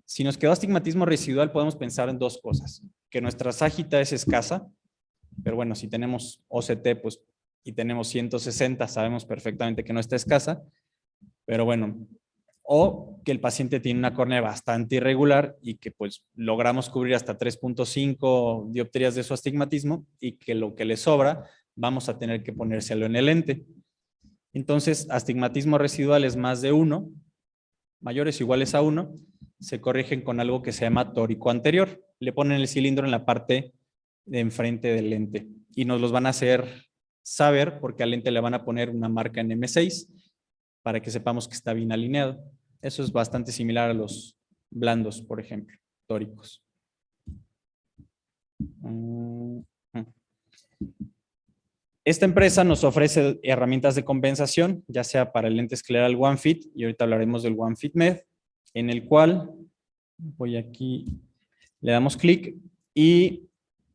Si nos quedó astigmatismo residual, podemos pensar en 2 cosas, que nuestra ságita es escasa, pero bueno, si tenemos OCT pues, y tenemos 160, sabemos perfectamente que no está escasa, pero bueno, o que el paciente tiene una córnea bastante irregular y que pues logramos cubrir hasta 3.5 dioptrías de su astigmatismo y que lo que le sobra vamos a tener que ponérselo en el lente. Entonces, astigmatismo residual es más de 1, mayores o iguales a 1, se corrigen con algo que se llama tórico anterior. Le ponen el cilindro en la parte de enfrente del lente y nos los van a hacer saber porque al lente le van a poner una marca en M6 para que sepamos que está bien alineado. Eso es bastante similar a los blandos, por ejemplo, tóricos. Esta empresa nos ofrece herramientas de compensación, ya sea para el lente escleral OneFit, y ahorita hablaremos del OneFit Med, en el cual voy aquí, le damos clic y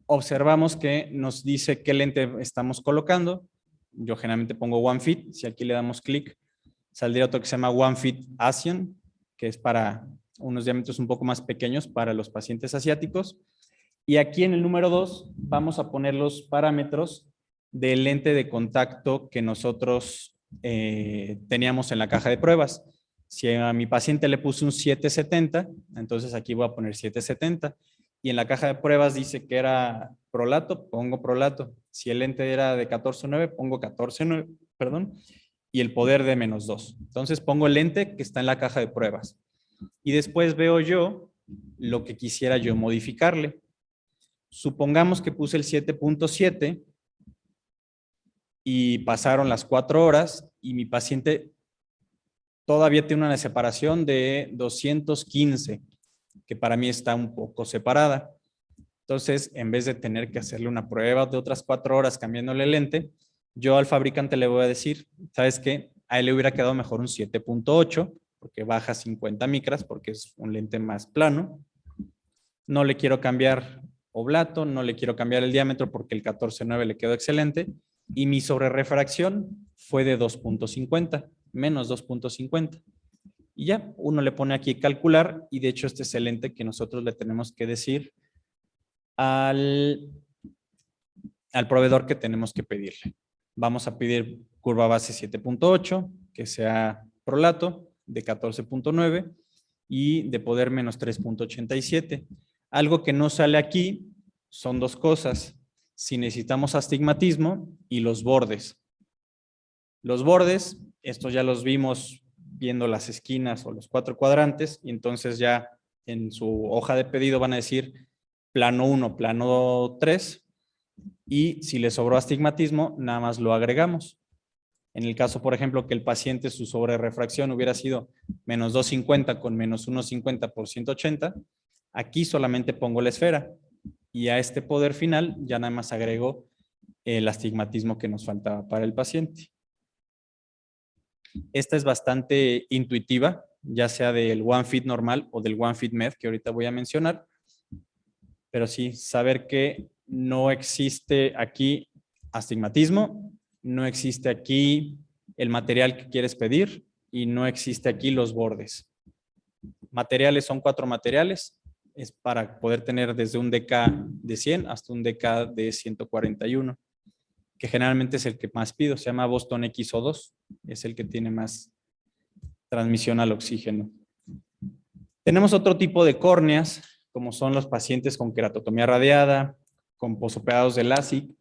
observamos que nos dice qué lente estamos colocando. Yo generalmente pongo OneFit. Si aquí le damos clic, saldría otro que se llama OneFit Asian, que es para unos diámetros un poco más pequeños para los pacientes asiáticos. Y aquí en el número 2 vamos a poner los parámetros del lente de contacto que nosotros teníamos en la caja de pruebas. Si a mi paciente le puse un 770, entonces aquí voy a poner 770. Y en la caja de pruebas dice que era prolato, pongo prolato. Si el lente era de 14.9, pongo 14.9, perdón. Y el poder de -2. Entonces pongo el lente que está en la caja de pruebas. Y después veo yo lo que quisiera yo modificarle. Supongamos que puse el 7.7 y pasaron las 4 horas y mi paciente todavía tiene una separación de 215, que para mí está un poco separada. Entonces, en vez de tener que hacerle una prueba de otras 4 horas cambiándole el lente, yo al fabricante le voy a decir, ¿sabes qué? A él le hubiera quedado mejor un 7.8, porque baja 50 micras, porque es un lente más plano. No le quiero cambiar oblato, no le quiero cambiar el diámetro porque el 14.9 le quedó excelente. Y mi sobrerefracción fue de 2.50, menos 2.50. Y ya, uno le pone aquí calcular y de hecho este es el lente que nosotros le tenemos que decir al proveedor que tenemos que pedirle. Vamos a pedir curva base 7.8, que sea prolato, de 14.9 y de poder menos 3.87. Algo que no sale aquí son dos cosas. Si necesitamos astigmatismo y los bordes. Los bordes, estos ya los vimos viendo las esquinas o los 4 cuadrantes, y entonces ya en su hoja de pedido van a decir plano 1, plano 3, y si le sobró astigmatismo, nada más lo agregamos. En el caso, por ejemplo, que el paciente su sobrerefracción hubiera sido menos 250 con menos 150 por 180, aquí solamente pongo la esfera, y a este poder final ya nada más agrego el astigmatismo que nos faltaba para el paciente. Esta es bastante intuitiva, ya sea del OneFit normal o del OneFit Med, que ahorita voy a mencionar. Pero sí, saber que no existe aquí astigmatismo, no existe aquí el material que quieres pedir y no existe aquí los bordes. Materiales son 4 materiales, es para poder tener desde un DK de 100 hasta un DK de 141. Que generalmente es el que más pido, se llama Boston XO2, es el que tiene más transmisión al oxígeno. Tenemos otro tipo de córneas, como son los pacientes con queratotomía radiada, con posoperados de LASIK,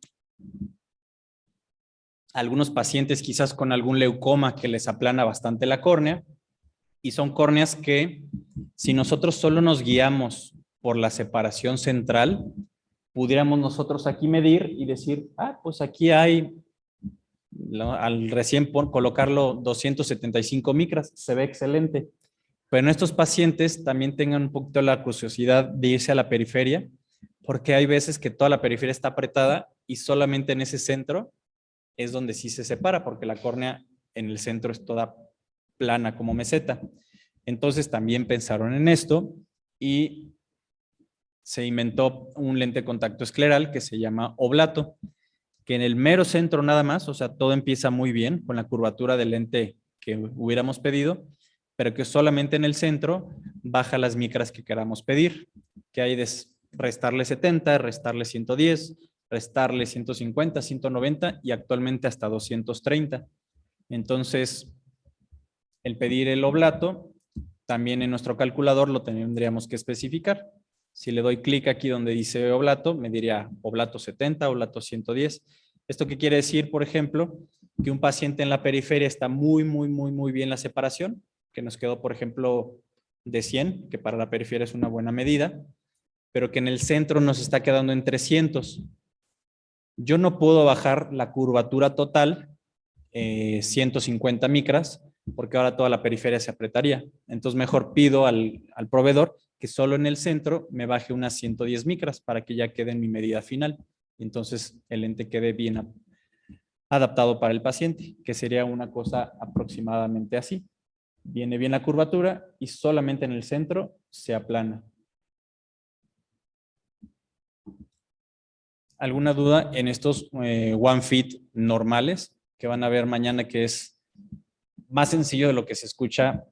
algunos pacientes quizás con algún leucoma que les aplana bastante la córnea, y son córneas que si nosotros solo nos guiamos por la separación central, pudiéramos nosotros aquí medir y decir, pues aquí hay, al recién colocarlo 275 micras, se ve excelente. Pero en estos pacientes también tengan un poquito la curiosidad de irse a la periferia, porque hay veces que toda la periferia está apretada y solamente en ese centro es donde sí se separa, porque la córnea en el centro es toda plana como meseta. Entonces también pensaron en esto y se inventó un lente de contacto escleral que se llama oblato, que en el mero centro nada más, o sea, todo empieza muy bien con la curvatura del lente que hubiéramos pedido, pero que solamente en el centro baja las micras que queramos pedir, que hay de restarle 70, restarle 110, restarle 150, 190 y actualmente hasta 230. Entonces, el pedir el oblato, también en nuestro calculador lo tendríamos que especificar. Si le doy clic aquí donde dice oblato, me diría oblato 70, oblato 110. ¿Esto qué quiere decir, por ejemplo? Que un paciente en la periferia está muy bien la separación, que nos quedó, por ejemplo, de 100, que para la periferia es una buena medida, pero que en el centro nos está quedando en 300. Yo no puedo bajar la curvatura total 150 micras, porque ahora toda la periferia se apretaría. Entonces mejor pido al proveedor que solo en el centro me baje unas 110 micras para que ya quede en mi medida final. Y entonces el lente quede bien adaptado para el paciente, que sería una cosa aproximadamente así. Viene bien la curvatura y solamente en el centro se aplana. ¿Alguna duda en estos One Fit normales que van a ver mañana, que es más sencillo de lo que se escucha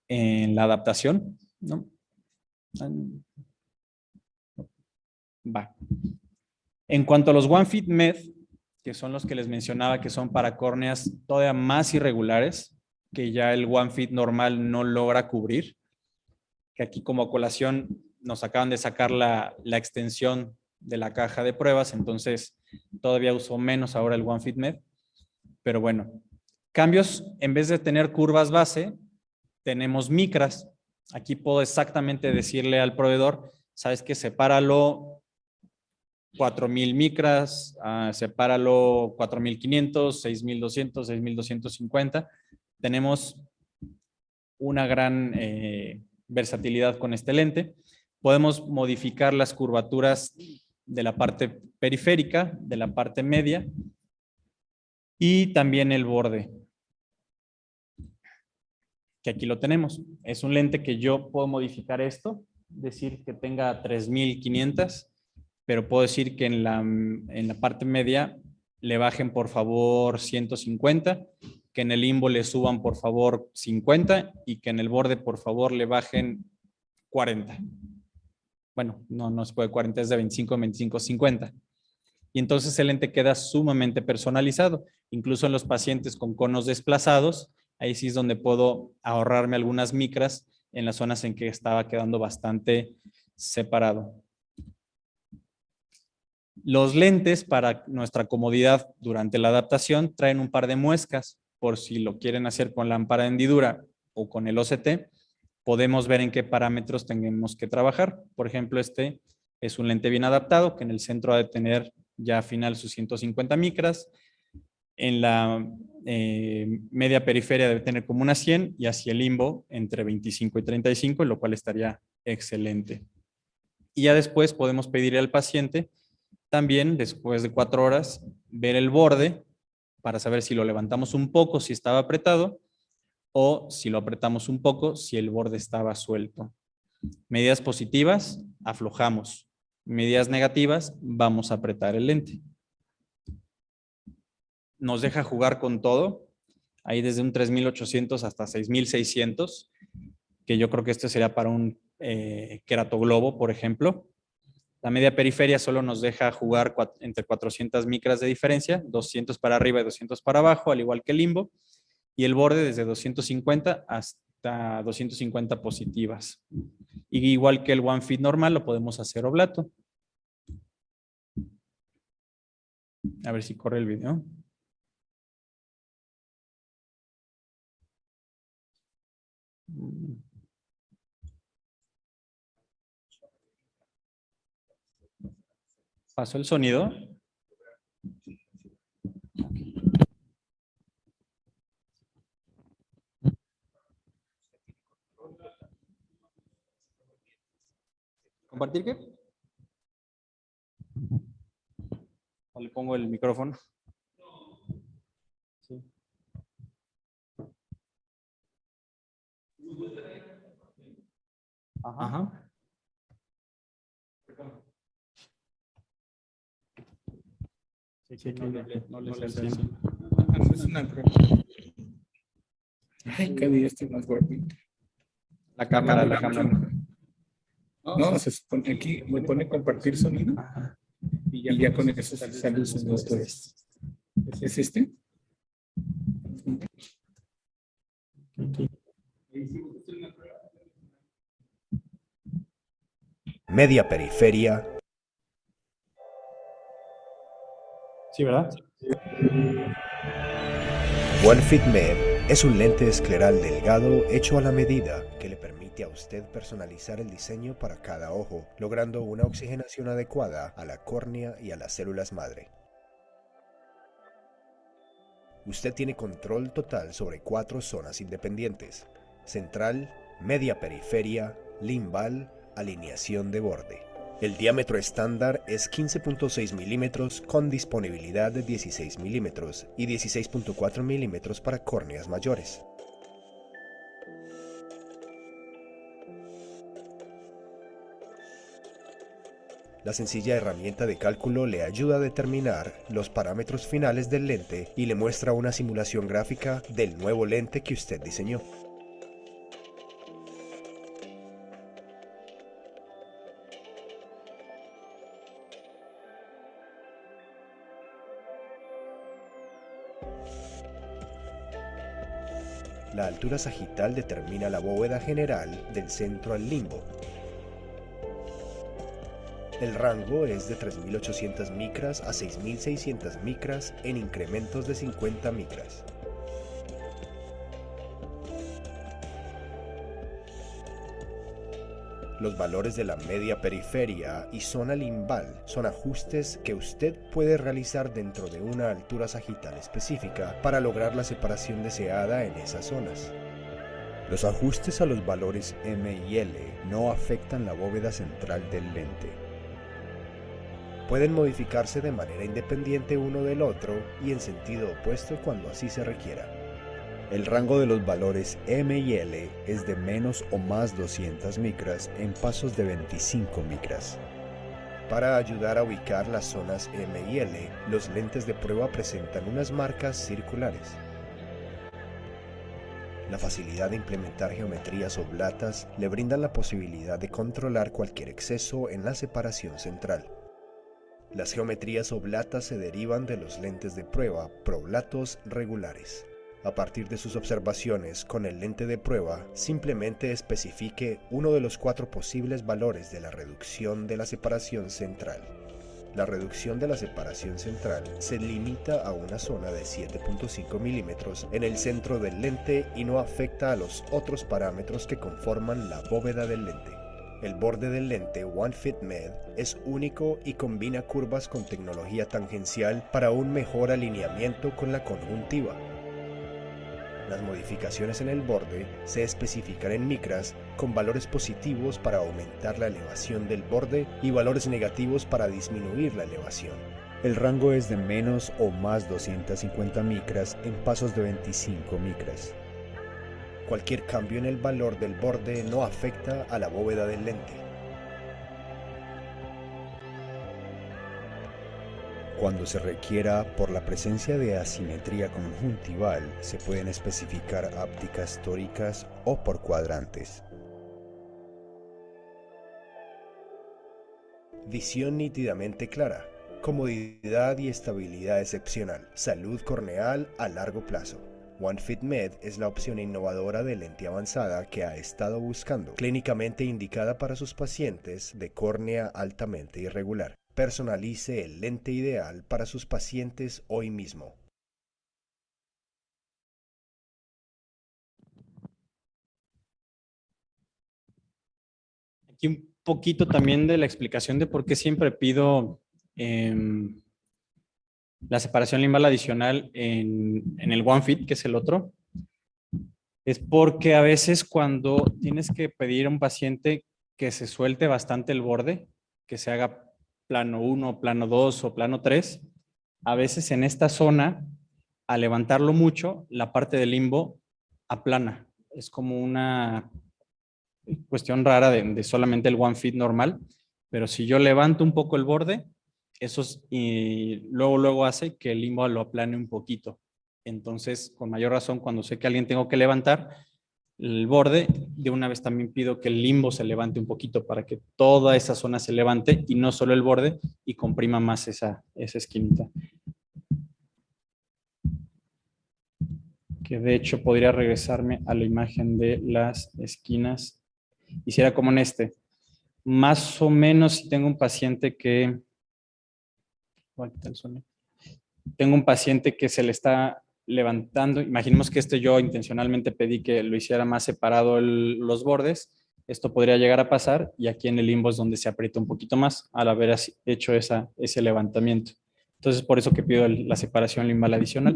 en la adaptación? ¿No? Va. En cuanto a los One Fit Med, que son los que les mencionaba que son para córneas todavía más irregulares, que ya el One Fit normal no logra cubrir, que aquí como colación nos acaban de sacar la extensión de la caja de pruebas, entonces todavía uso menos ahora el One Fit Med, pero bueno, cambios, en vez de tener curvas base, tenemos micras. Aquí puedo exactamente decirle al proveedor, sabes que sepáralo 4,000 micras, sepáralo 4,500, 6,200, 6,250. Tenemos una gran versatilidad con este lente. Podemos modificar las curvaturas de la parte periférica, de la parte media y también el borde, que aquí lo tenemos. Es un lente que yo puedo modificar esto, decir que tenga 3,500, pero puedo decir que en la parte media le bajen por favor 150, que en el limbo le suban por favor 50 y que en el borde por favor le bajen 40. Bueno, no se puede 40, es de 25 en 25, 50. Y entonces el lente queda sumamente personalizado. Incluso en los pacientes con conos desplazados, ahí sí es donde puedo ahorrarme algunas micras en las zonas en que estaba quedando bastante separado. Los lentes, para nuestra comodidad durante la adaptación, traen un par de muescas por si lo quieren hacer con lámpara de hendidura o con el OCT. Podemos ver en qué parámetros tenemos que trabajar. Por ejemplo, este es un lente bien adaptado, que en el centro ha de tener ya al final sus 150 micras. En la media periferia debe tener como unas 100 y hacia el limbo entre 25 y 35, lo cual estaría excelente. Y ya después podemos pedirle al paciente también, después de 4 horas, ver el borde para saber si lo levantamos un poco, si estaba apretado, o si lo apretamos un poco, si el borde estaba suelto. Medidas positivas, aflojamos. Medidas negativas, vamos a apretar el lente. Nos deja jugar con todo. Hay desde un 3,800 hasta 6,600, que yo creo que este sería para un queratoglobo, por ejemplo. La media periferia solo nos deja jugar entre 400 micras de diferencia, 200 para arriba y 200 para abajo, al igual que el limbo. Y el borde desde 250 hasta 250 positivas. Y igual que el One Fit normal, lo podemos hacer oblato. A ver si corre el video. ¿Pasó el sonido? ¿Compartir qué? ¿O le pongo el micrófono? Sí. Ajá. Sí, no le sé. Es una prueba. Ay, cada día estoy más gordito. La cámara. No, se supone aquí me pone compartir sonido. Ajá. Y ya con eso sale el sonido todo esto. ¿Es este? Media periferia. Sí, ¿verdad? One Fit Med es un lente escleral delgado hecho a la medida que le permite a usted personalizar el diseño para cada ojo, logrando una oxigenación adecuada a la córnea y a las células madre. Usted tiene control total sobre 4 zonas independientes: central, media periferia, limbal, alineación de borde. El diámetro estándar es 15.6 milímetros con disponibilidad de 16 milímetros y 16.4 milímetros para córneas mayores. La sencilla herramienta de cálculo le ayuda a determinar los parámetros finales del lente y le muestra una simulación gráfica del nuevo lente que usted diseñó. La altura sagital determina la bóveda general del centro al limbo. El rango es de 3.800 micras a 6.600 micras en incrementos de 50 micras. Los valores de la media periferia y zona limbal son ajustes que usted puede realizar dentro de una altura sagital específica para lograr la separación deseada en esas zonas. Los ajustes a los valores M y L no afectan la bóveda central del lente. Pueden modificarse de manera independiente uno del otro y en sentido opuesto cuando así se requiera. El rango de los valores M y L es de menos o más 200 micras en pasos de 25 micras. Para ayudar a ubicar las zonas M y L, los lentes de prueba presentan unas marcas circulares. La facilidad de implementar geometrías oblatas le brindan la posibilidad de controlar cualquier exceso en la separación central. Las geometrías oblatas se derivan de los lentes de prueba problatos regulares. A partir de sus observaciones con el lente de prueba, simplemente especifique uno de los 4 posibles valores de la reducción de la separación central. La reducción de la separación central se limita a una zona de 7.5 milímetros en el centro del lente y no afecta a los otros parámetros que conforman la bóveda del lente. El borde del lente OneFitMed es único y combina curvas con tecnología tangencial para un mejor alineamiento con la conjuntiva. Las modificaciones en el borde se especifican en micras con valores positivos para aumentar la elevación del borde y valores negativos para disminuir la elevación. El rango es de menos o más 250 micras en pasos de 25 micras. Cualquier cambio en el valor del borde no afecta a la bóveda del lente. Cuando se requiera, por la presencia de asimetría conjuntival, se pueden especificar ópticas tóricas o por cuadrantes. Visión nítidamente clara, comodidad y estabilidad excepcional, salud corneal a largo plazo. OneFitMed es la opción innovadora de lente avanzada que ha estado buscando, clínicamente indicada para sus pacientes de córnea altamente irregular. Personalice el lente ideal para sus pacientes hoy mismo. Aquí un poquito también de la explicación de por qué siempre pido la separación limbal adicional en el OneFit, que es el otro. Es porque a veces cuando tienes que pedir a un paciente que se suelte bastante el borde, que se haga plano 1, plano 2 o plano 3, a veces en esta zona, al levantarlo mucho, la parte del limbo aplana. Es como una cuestión rara de solamente el OneFit normal, pero si yo levanto un poco el borde, y luego hace que el limbo lo aplane un poquito. Entonces, con mayor razón, cuando sé que alguien tengo que levantar el borde, de una vez también pido que el limbo se levante un poquito para que toda esa zona se levante y no solo el borde y comprima más esa esquinita. Que de hecho podría regresarme a la imagen de las esquinas. Hiciera como en este. Más o menos si tengo un paciente que... Tengo un paciente que se le está levantando. Imaginemos que yo intencionalmente pedí que lo hiciera más separado los bordes. Esto podría llegar a pasar y aquí en el limbo es donde se aprieta un poquito más al haber hecho ese levantamiento. Entonces por eso que pido la separación limbal adicional.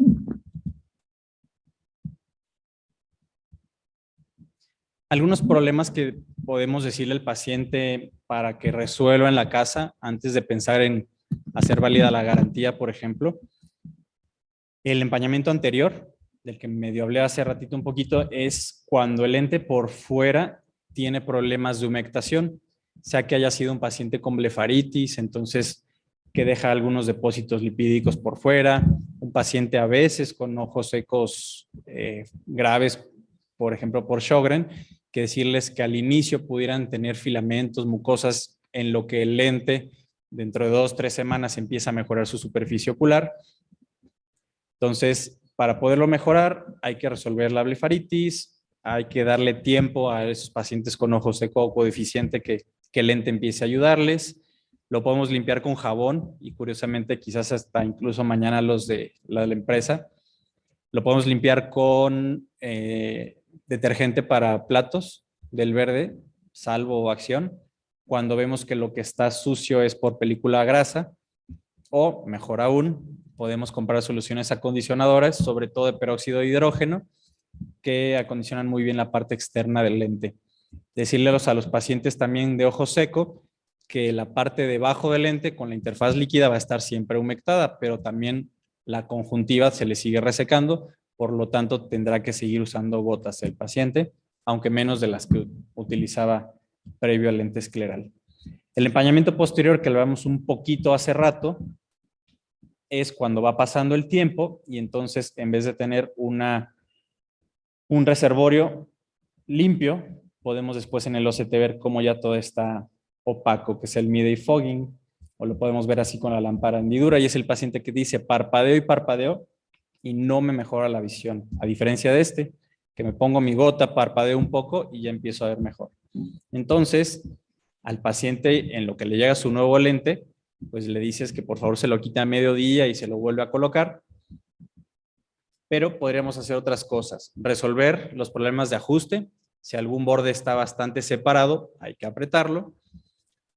Algunos problemas que podemos decirle al paciente para que resuelva en la casa antes de pensar en hacer válida la garantía, por ejemplo. El empañamiento anterior, del que medio hablé hace ratito un poquito, es cuando el lente por fuera tiene problemas de humectación, sea que haya sido un paciente con blefaritis, entonces que deja algunos depósitos lipídicos por fuera, un paciente a veces con ojos secos graves, por ejemplo por Sjögren, que decirles que al inicio pudieran tener filamentos, mucosas, en lo que el lente dentro de 2 o 3 semanas empieza a mejorar su superficie ocular. Entonces, para poderlo mejorar, hay que resolver la blefaritis, hay que darle tiempo a esos pacientes con ojo seco o deficiente que el lente empiece a ayudarles. Lo podemos limpiar con jabón y curiosamente quizás hasta incluso mañana los de la empresa. Lo podemos limpiar con detergente para platos del verde, Salvo o Acción, cuando vemos que lo que está sucio es por película grasa, o mejor aún, podemos comprar soluciones acondicionadoras, sobre todo de peróxido de hidrógeno, que acondicionan muy bien la parte externa del lente. Decirles a los pacientes también de ojo seco que la parte debajo del lente con la interfaz líquida va a estar siempre humectada, pero también la conjuntiva se le sigue resecando, por lo tanto tendrá que seguir usando gotas el paciente, aunque menos de las que utilizaba previo al lente escleral. El empañamiento posterior, que lo vemos un poquito hace rato, es cuando va pasando el tiempo y entonces en vez de tener un reservorio limpio, podemos después en el OCT ver cómo ya todo está opaco, que es el midday fogging, o lo podemos ver así con la lámpara hendidura, y es el paciente que dice parpadeo y parpadeo y no me mejora la visión, a diferencia de este, que me pongo mi gota, parpadeo un poco y ya empiezo a ver mejor. Entonces, al paciente, en lo que le llega su nuevo lente, pues le dices que por favor se lo quita a mediodía y se lo vuelve a colocar. Pero podríamos hacer otras cosas. Resolver los problemas de ajuste. Si algún borde está bastante separado, hay que apretarlo.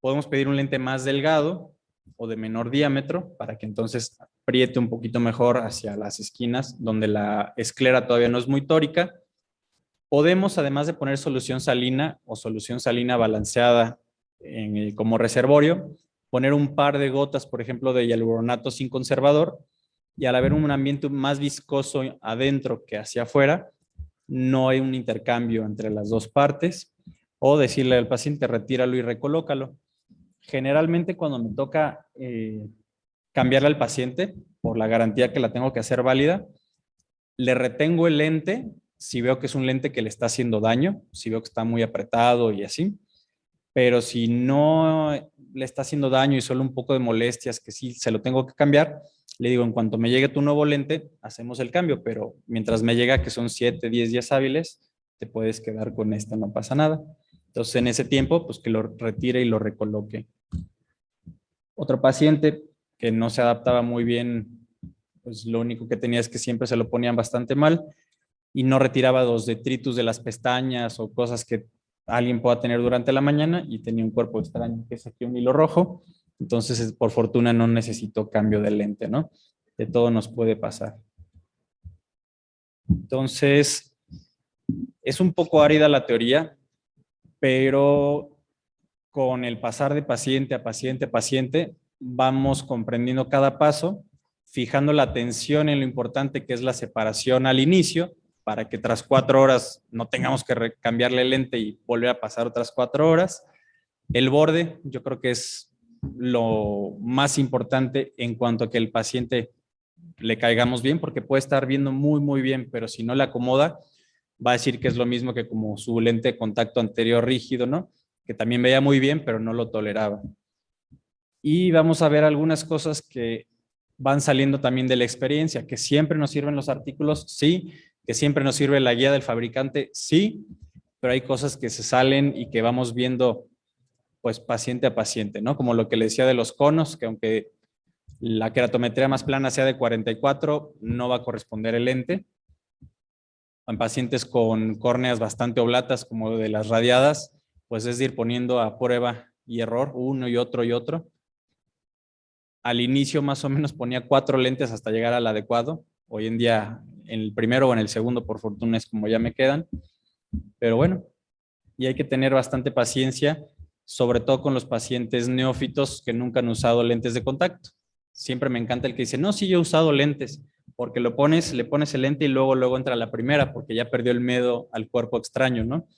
Podemos pedir un lente más delgado o de menor diámetro para que entonces apriete un poquito mejor hacia las esquinas donde la esclera todavía no es muy tórica. Podemos, además de poner solución salina o solución salina balanceada como reservorio, poner un par de gotas, por ejemplo, de hialuronato sin conservador, y al haber un ambiente más viscoso adentro que hacia afuera, no hay un intercambio entre las dos partes, o decirle al paciente retíralo y recolócalo. Generalmente cuando me toca cambiarle al paciente, por la garantía que la tengo que hacer válida, le retengo el lente si veo que es un lente que le está haciendo daño, si veo que está muy apretado y así, pero si no le está haciendo daño y solo un poco de molestias que sí se lo tengo que cambiar, le digo, en cuanto me llegue tu nuevo lente, hacemos el cambio, pero mientras me llega, que son 7, 10 días hábiles, te puedes quedar con esta, no pasa nada. Entonces, en ese tiempo, pues que lo retire y lo recoloque. Otro paciente que no se adaptaba muy bien, pues lo único que tenía es que siempre se lo ponían bastante mal y no retiraba los detritus de las pestañas o cosas que alguien pueda tener durante la mañana, y tenía un cuerpo extraño, que es aquí un hilo rojo. Entonces, por fortuna, no necesito cambio de lente, ¿no? De todo nos puede pasar. Entonces, es un poco árida la teoría, pero con el pasar de paciente a paciente a paciente, vamos comprendiendo cada paso, fijando la atención en lo importante que es la separación al inicio, para que tras 4 horas no tengamos que cambiarle el lente y volver a pasar otras 4 horas. El borde, yo creo que es lo más importante en cuanto a que el paciente le caigamos bien, porque puede estar viendo muy, muy bien, pero si no le acomoda, va a decir que es lo mismo que como su lente de contacto anterior rígido, ¿no? Que también veía muy bien, pero no lo toleraba. Y vamos a ver algunas cosas que van saliendo también de la experiencia, que siempre nos sirven los artículos, sí, que siempre nos sirve la guía del fabricante, sí, pero hay cosas que se salen y que vamos viendo pues paciente a paciente, ¿no? Como lo que le decía de los conos, que aunque la queratometría más plana sea de 44, no va a corresponder el lente. En pacientes con córneas bastante oblatas, como de las radiadas, pues es de ir poniendo a prueba y error uno y otro y otro. Al inicio más o menos ponía 4 lentes hasta llegar al adecuado. Hoy en día en el primero o en el segundo, por fortuna, es como ya me quedan. Pero bueno, y hay que tener bastante paciencia, sobre todo con los pacientes neófitos que nunca han usado lentes de contacto. Siempre me encanta el que dice, no, sí, yo he usado lentes, porque le pones el lente y luego entra la primera, porque ya perdió el miedo al cuerpo extraño, ¿no?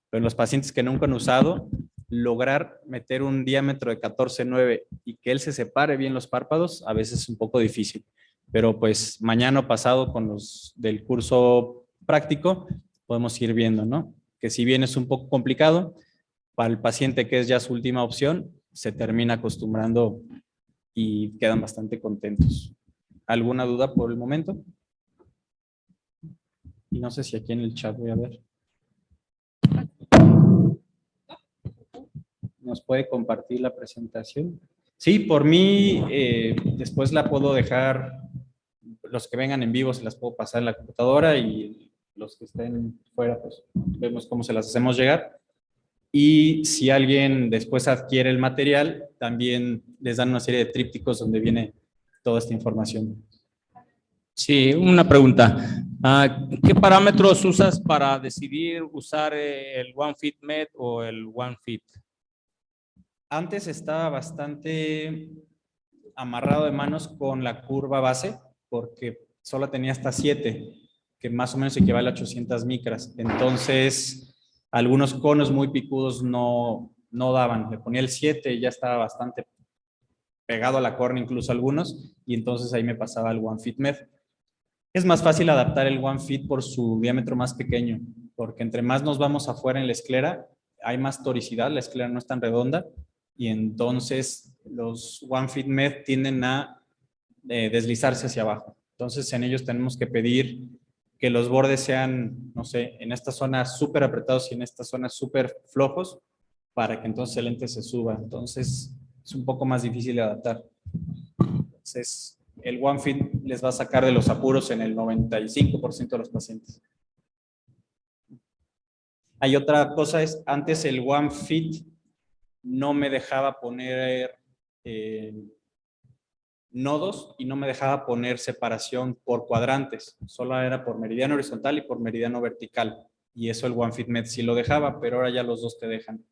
Pero en los pacientes que nunca han usado, lograr meter un diámetro de 14.9 y que él se separe bien los párpados, a veces es un poco difícil. Pero pues mañana o pasado con los del curso práctico, podemos ir viendo, ¿no? Que si bien es un poco complicado, para el paciente que es ya su última opción, se termina acostumbrando y quedan bastante contentos. ¿Alguna duda por el momento? Y no sé si aquí en el chat voy a ver. ¿Nos puede compartir la presentación? Sí, por mí, después la puedo dejar, los que vengan en vivo se las puedo pasar en la computadora y los que estén fuera, pues vemos cómo se las hacemos llegar. Y si alguien después adquiere el material, también les dan una serie de trípticos donde viene toda esta información. Sí, una pregunta. ¿Qué parámetros usas para decidir usar el OneFit Med o el OneFit? Antes estaba bastante amarrado de manos con la curva base, porque solo tenía hasta 7, que más o menos equivale a 800 micras. Entonces, algunos conos muy picudos no daban. Le ponía el 7 y ya estaba bastante pegado a la córnea, incluso algunos, y entonces ahí me pasaba el OneFit Med. Es más fácil adaptar el OneFit por su diámetro más pequeño, porque entre más nos vamos afuera en la esclera, hay más toricidad, la esclera no es tan redonda, y entonces los OneFit Med tienden a deslizarse hacia abajo. Entonces en ellos tenemos que pedir que los bordes sean, no sé, en esta zona súper apretados y en esta zona súper flojos, para que entonces el lente se suba. Entonces es un poco más difícil de adaptar. Entonces el OneFit les va a sacar de los apuros en el 95% de los pacientes. Hay otra cosa, antes el OneFit no me dejaba poner nodos y no me dejaba poner separación por cuadrantes. Solo era por meridiano horizontal y por meridiano vertical. Y eso el OneFit Med sí lo dejaba, pero ahora ya los dos te dejan.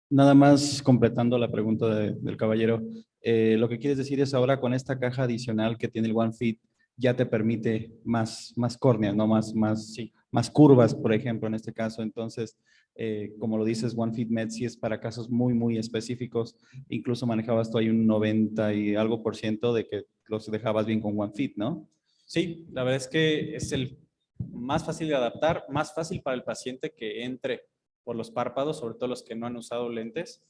Nada más completando la pregunta del caballero, lo que quieres decir es ahora con esta caja adicional que tiene el OneFit ya te permite más córneas, ¿no? Más curvas, por ejemplo, en este caso. Entonces, como lo dices, OneFit Med sí es para casos muy específicos. Incluso manejabas tú ahí un 90 y algo % de que los dejabas bien con OneFit, ¿no? Sí, la verdad es que es el más fácil de adaptar, más fácil para el paciente que entre por los párpados, sobre todo los que no han usado lentes.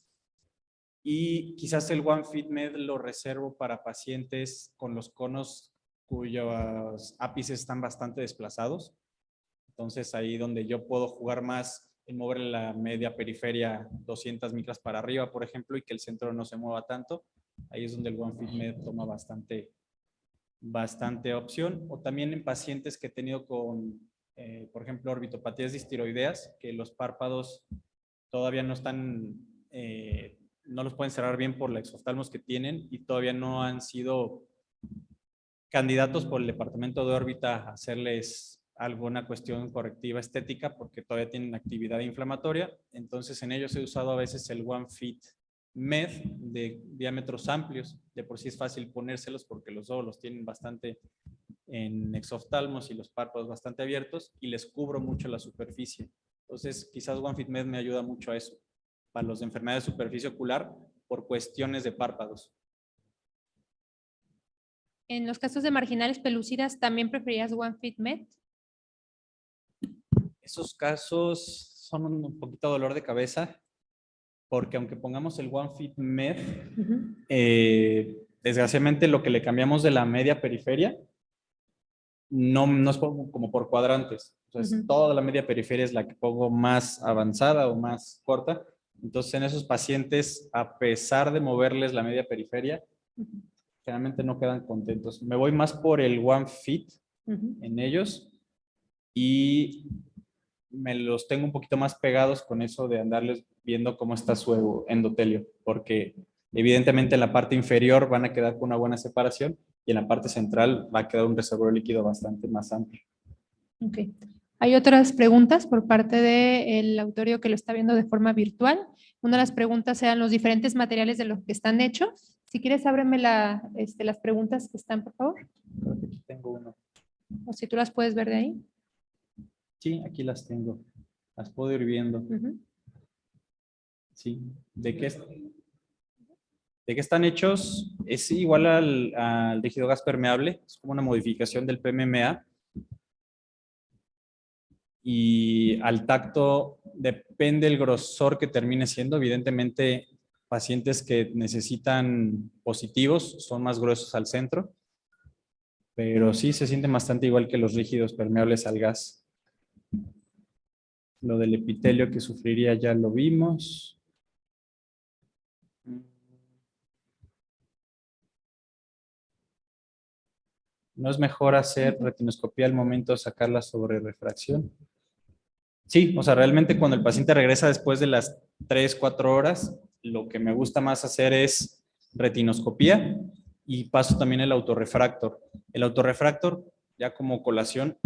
Y quizás el OneFit Med lo reservo para pacientes con los conos cuyos ápices están bastante desplazados. Entonces ahí donde yo puedo jugar más en mover la media periferia 200 micras para arriba, por ejemplo, y que el centro no se mueva tanto, ahí es donde el OneFit Med toma bastante opción. O también en pacientes que he tenido con, por ejemplo, orbitopatías distiroideas, que los párpados todavía no están, no los pueden cerrar bien por la exoftalmos que tienen y todavía no han sido candidatos por el departamento de órbita a hacerles alguna cuestión correctiva estética porque todavía tienen actividad inflamatoria. Entonces en ellos he usado a veces el OneFit Med de diámetros amplios. De por sí es fácil ponérselos porque los ojos los tienen bastante en exoftalmos y los párpados bastante abiertos y les cubro mucho la superficie. Entonces quizás OneFit Med me ayuda mucho a eso, para los de enfermedades de superficie ocular por cuestiones de párpados. En los casos de marginales pelúcidas, ¿también preferías OneFit Med? Esos casos son un poquito dolor de cabeza, porque aunque pongamos el OneFit Med, desgraciadamente lo que le cambiamos de la media periferia no es como por cuadrantes. Entonces, toda la media periferia es la que pongo más avanzada o más corta. Entonces, en esos pacientes, a pesar de moverles la media periferia, generalmente no quedan contentos. Me voy más por el OneFit en ellos y me los tengo un poquito más pegados con eso de andarles viendo cómo está su endotelio, porque evidentemente en la parte inferior van a quedar con una buena separación y en la parte central va a quedar un reservorio líquido bastante más amplio. Ok. Hay otras preguntas por parte del auditorio que lo está viendo de forma virtual. Una de las preguntas eran los diferentes materiales de los que están hechos. Si quieres, ábreme las preguntas que están, por favor. Aquí tengo uno. O si tú las puedes ver de ahí. Sí, aquí las tengo. Las puedo ir viendo. Ujú. Sí. ¿De qué están hechos? Es igual al rígido gas permeable. Es como una modificación del PMMA. Y al tacto depende el grosor que termine siendo. Evidentemente, pacientes que necesitan positivos son más gruesos al centro, pero sí se sienten bastante igual que los rígidos permeables al gas. Lo del epitelio que sufriría ya lo vimos. ¿No es mejor hacer retinoscopía al momento de sacarla sobre refracción? Sí, o sea, realmente cuando el paciente regresa después de las 3, 4 horas, lo que me gusta más hacer es retinoscopía y paso también el autorrefractor. El autorrefractor, ya como colación,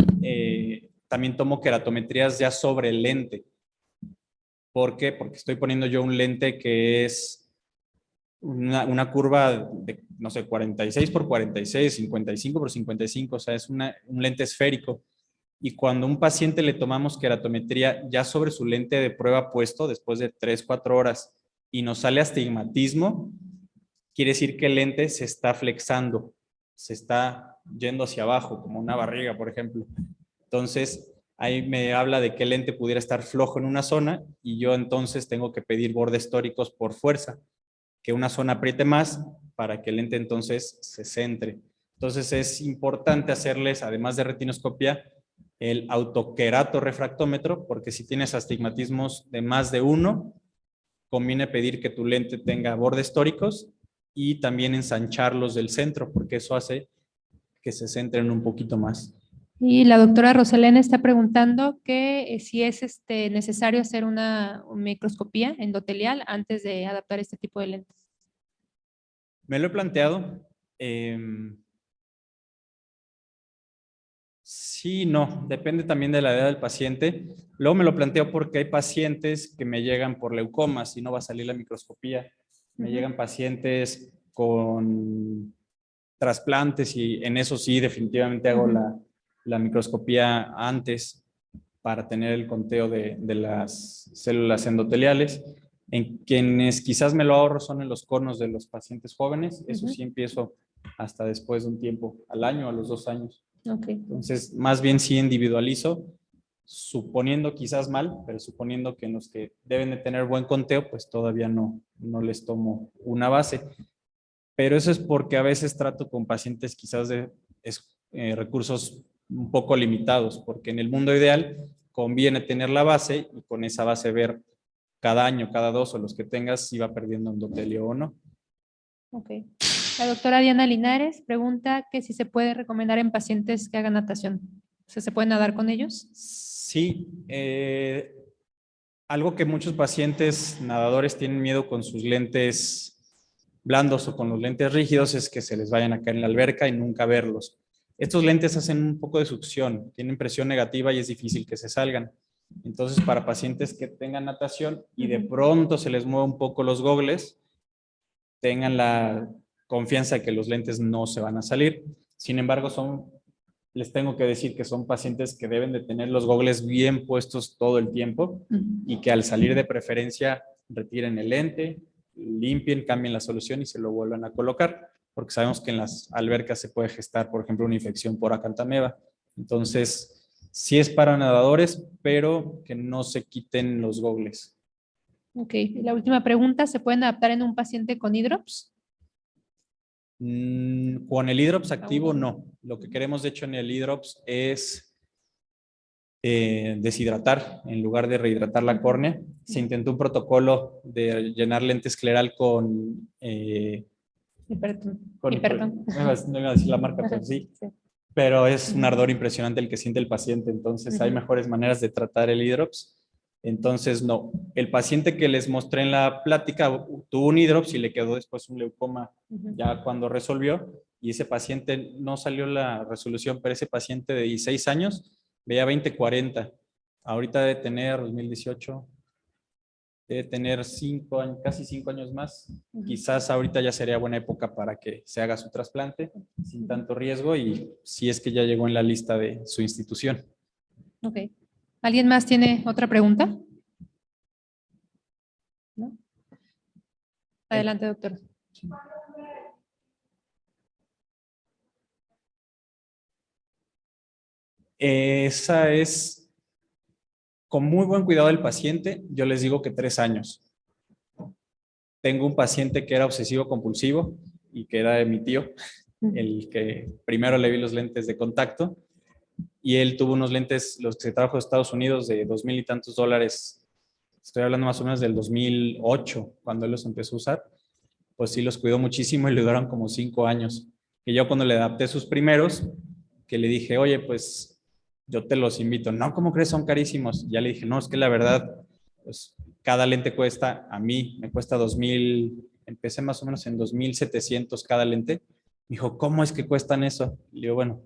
también tomo queratometrías ya sobre el lente. ¿Por qué? Porque estoy poniendo yo un lente que es una curva de, no sé, 46 por 46, 55 por 55, o sea, es un lente esférico. Y cuando a un paciente le tomamos queratometría ya sobre su lente de prueba puesto, después de 3, 4 horas, y nos sale astigmatismo, quiere decir que el lente se está flexando, se está yendo hacia abajo, como una barriga, por ejemplo. Entonces, ahí me habla de que el lente pudiera estar flojo en una zona y yo entonces tengo que pedir bordes tóricos por fuerza, que una zona apriete más para que el lente entonces se centre. Entonces es importante hacerles, además de retinoscopia, el autoquerato refractómetro, porque si tienes astigmatismos de más de 1, conviene pedir que tu lente tenga bordes tóricos y también ensancharlos del centro, porque eso hace que se centren un poquito más. Y la doctora Roselena está preguntando que si es necesario hacer una microscopía endotelial antes de adaptar este tipo de lentes. Me lo he planteado. Sí, no, depende también de la edad del paciente. Luego me lo planteo porque hay pacientes que me llegan por leucomas y no va a salir la microscopía. Me llegan pacientes con trasplantes y en eso sí definitivamente hago la microscopía antes para tener el conteo de las células endoteliales. En quienes quizás me lo ahorro son en los conos de los pacientes jóvenes. Eso sí empiezo hasta después de un tiempo, al año, a los 2 años. Okay. Entonces, más bien sí individualizo, suponiendo quizás mal, pero suponiendo que en los que deben de tener buen conteo, pues todavía no les tomo una base. Pero eso es porque a veces trato con pacientes quizás de recursos un poco limitados, porque en el mundo ideal conviene tener la base y con esa base ver cada año, cada 2 o los que tengas si va perdiendo endotelio o no. Ok. La doctora Diana Linares pregunta que si se puede recomendar en pacientes que hagan natación. O sea, ¿se puede nadar con ellos? Sí. Algo que muchos pacientes nadadores tienen miedo con sus lentes blandos o con los lentes rígidos es que se les vayan a caer en la alberca y nunca verlos. Estos lentes hacen un poco de succión, tienen presión negativa y es difícil que se salgan. Entonces, para pacientes que tengan natación y de pronto se les mueven un poco los gogles, tengan la confianza de que los lentes no se van a salir. Sin embargo, les tengo que decir que son pacientes que deben de tener los gogles bien puestos todo el tiempo y que al salir de preferencia retiren el lente, limpien, cambien la solución y se lo vuelvan a colocar, porque sabemos que en las albercas se puede gestar, por ejemplo, una infección por acantameba. Entonces, sí es para nadadores, pero que no se quiten los gogles. Ok, y la última pregunta, ¿se pueden adaptar en un paciente con hidrops? Con el hidrops activo, no. Lo que queremos, de hecho, en el hidrops es deshidratar en lugar de rehidratar la córnea. Se intentó un protocolo de llenar lente escleral con... Hiperton. No iba a decir la marca, pero sí. Pero es un ardor impresionante el que siente el paciente. Entonces, hay mejores maneras de tratar el hidrops. Entonces, no. El paciente que les mostré en la plática tuvo un hidrops y le quedó después un leucoma ya cuando resolvió. Y ese paciente no salió la resolución, pero ese paciente de 16 años veía 20/40. Ahorita debe tener 2018, debe tener 5 años, casi 5 años más. Quizás ahorita ya sería buena época para que se haga su trasplante sin tanto riesgo y si es que ya llegó en la lista de su institución. Ok. ¿Alguien más tiene otra pregunta? ¿No? Adelante, doctor. Esa es con muy buen cuidado del paciente. Yo les digo que 3 años. Tengo un paciente que era obsesivo compulsivo y que era de mi tío, el que primero le vi los lentes de contacto, y él tuvo unos lentes, los que se trajo de Estados Unidos, de $2,000 y tantos. Estoy hablando más o menos del 2008, cuando él los empezó a usar. Pues sí, los cuidó muchísimo y le duraron como 5 años. Y yo cuando le adapté sus primeros, que le dije, oye, pues yo te los invito. No, ¿cómo crees? Son carísimos. Ya le dije, no, es que la verdad, pues cada lente cuesta, a mí me cuesta 2,000, empecé más o menos en 2,700 cada lente. Me dijo, ¿cómo es que cuestan eso? Y le digo, bueno,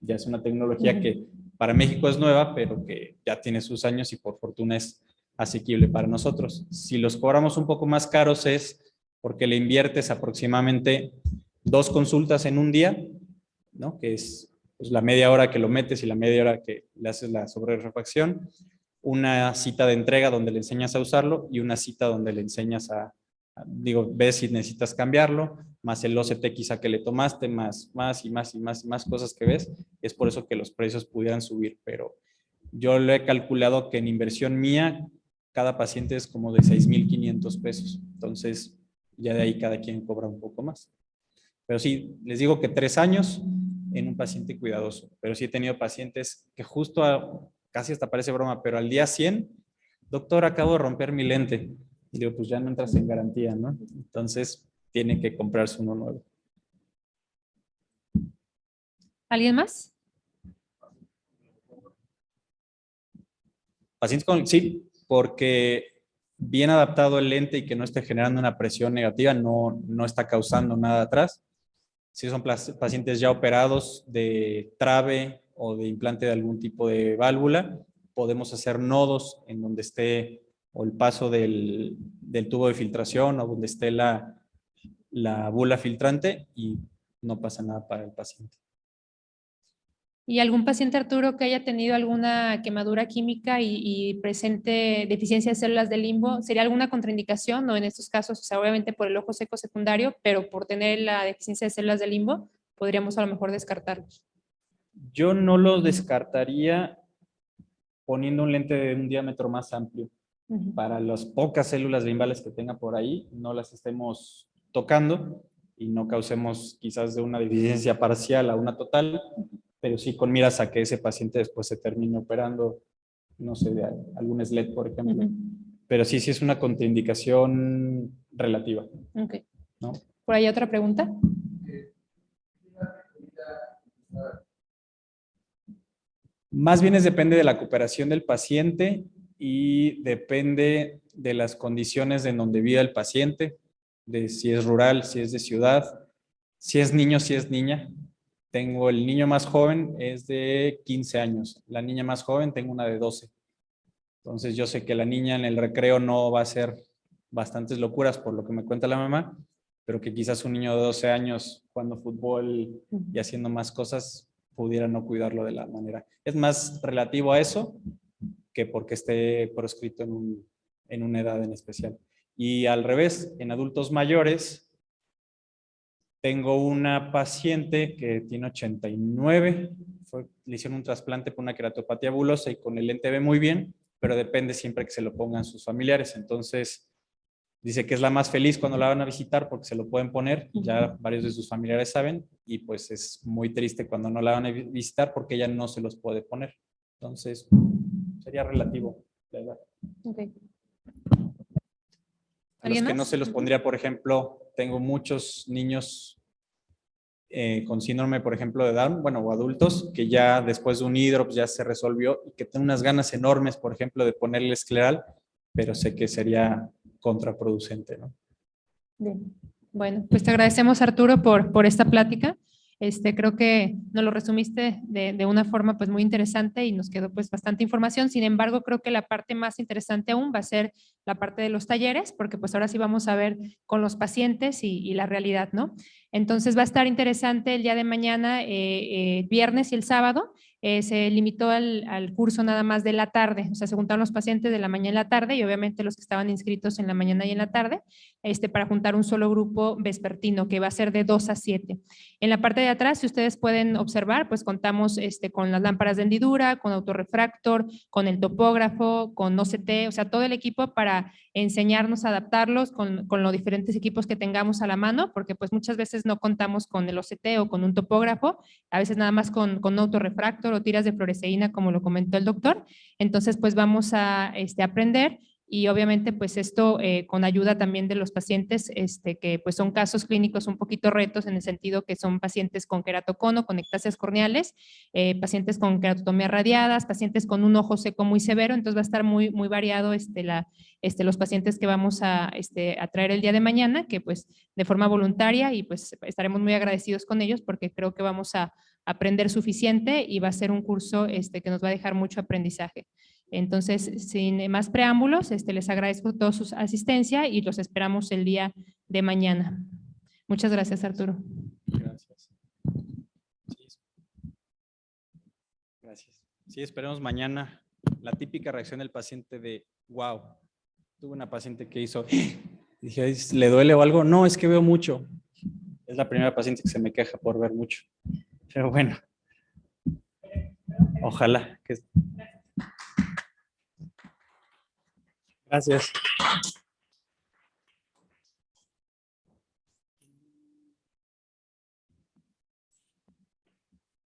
ya es una tecnología que para México es nueva, pero que ya tiene sus años y por fortuna es asequible para nosotros. Si los cobramos un poco más caros es porque le inviertes aproximadamente 2 consultas en un día, ¿no? Que es pues, la media hora que lo metes y la media hora que le haces la sobrerefracción, una cita de entrega donde le enseñas a usarlo y una cita donde le enseñas ves si necesitas cambiarlo, más el OCT quizá que le tomaste, más cosas que ves. Es por eso que los precios pudieran subir, pero yo le he calculado que en inversión mía, cada paciente es como de 6,500 pesos. Entonces, ya de ahí cada quien cobra un poco más. Pero sí, les digo que 3 años en un paciente cuidadoso. Pero sí he tenido pacientes que justo, casi hasta parece broma, pero al día 100, doctor, acabo de romper mi lente. Y digo, pues ya no entras en garantía, ¿no? Entonces, tiene que comprarse uno nuevo. ¿Alguien más? Pacientes con, sí, porque bien adaptado el lente y que no esté generando una presión negativa, no está causando nada atrás. Si son pacientes ya operados de trabe o de implante de algún tipo de válvula, podemos hacer nodos en donde esté o el paso del tubo de filtración o donde esté la bula filtrante y no pasa nada para el paciente. ¿Y algún paciente, Arturo, que haya tenido alguna quemadura química y presente deficiencia de células de limbo? ¿Sería alguna contraindicación? O en estos casos, o sea, obviamente por el ojo seco secundario, pero por tener la deficiencia de células de limbo, podríamos a lo mejor descartarlos. Yo no lo descartaría poniendo un lente de un diámetro más amplio. Para las pocas células limbales que tenga por ahí, no las estemos tocando y no causemos quizás de una deficiencia parcial a una total, pero sí con miras a que ese paciente después se termine operando, no sé, de algún SLED, por ejemplo. Pero sí es una contraindicación relativa. Ok. ¿No? ¿Por ahí otra pregunta? Más bien depende de la cooperación del paciente y depende de las condiciones en donde vive el paciente, de si es rural, si es de ciudad, si es niño, si es niña. Tengo el niño más joven, es de 15 años. La niña más joven, tengo una de 12. Entonces yo sé que la niña en el recreo no va a hacer bastantes locuras por lo que me cuenta la mamá, pero que quizás un niño de 12 años jugando fútbol y haciendo más cosas pudiera no cuidarlo de la manera. Es más relativo a eso que porque esté proscrito en una edad en especial. Y al revés, en adultos mayores, tengo una paciente que tiene 89, le hicieron un trasplante por una queratopatía bulosa y con el lente ve muy bien, pero depende siempre que se lo pongan sus familiares. Entonces, dice que es la más feliz cuando la van a visitar porque se lo pueden poner, ya varios de sus familiares saben, y pues es muy triste cuando no la van a visitar porque ella no se los puede poner. Entonces, sería relativo la edad. Okay. A los que no se los pondría, por ejemplo, tengo muchos niños con síndrome, por ejemplo, de Down, bueno, o adultos, que ya después de un hidrops ya se resolvió y que tengo unas ganas enormes, por ejemplo, de ponerle escleral, pero sé que sería contraproducente, ¿no? Bien. Bueno, pues te agradecemos, Arturo, por esta plática. Creo que nos lo resumiste de una forma pues muy interesante y nos quedó pues bastante información. Sin embargo, creo que la parte más interesante aún va a ser la parte de los talleres, porque pues ahora sí vamos a ver con los pacientes y la realidad, ¿no? Entonces va a estar interesante el día de mañana, viernes y el sábado. Se limitó al curso nada más de la tarde, o sea, se juntaron los pacientes de la mañana y la tarde y obviamente los que estaban inscritos en la mañana y en la tarde, para juntar un solo grupo vespertino que va a ser de 2 a 7. En la parte de atrás, si ustedes pueden observar, pues contamos con las lámparas de hendidura, con autorrefractor, con el topógrafo, con OCT, o sea, todo el equipo para enseñarnos a adaptarlos con los diferentes equipos que tengamos a la mano, porque pues muchas veces no contamos con el OCT o con un topógrafo, a veces nada más con autorrefractor o tiras de fluoresceína, como lo comentó el doctor. Entonces, pues vamos a aprender y obviamente pues esto con ayuda también de los pacientes que pues son casos clínicos un poquito retos en el sentido que son pacientes con queratocono, con ectasias corneales, pacientes con keratotomías radiadas, pacientes con un ojo seco muy severo, entonces va a estar muy, muy variado los pacientes que vamos a traer el día de mañana, que pues de forma voluntaria y pues estaremos muy agradecidos con ellos porque creo que vamos a aprender suficiente y va a ser un curso que nos va a dejar mucho aprendizaje. Entonces, sin más preámbulos, les agradezco toda su asistencia y los esperamos el día de mañana. Muchas gracias, Arturo. Gracias. Gracias. Sí, esperemos mañana la típica reacción del paciente de wow. Tuve una paciente que hizo, dije, ¿le duele o algo? No, es que veo mucho. Es la primera paciente que se me queja por ver mucho. Pero bueno, ojalá que... Gracias.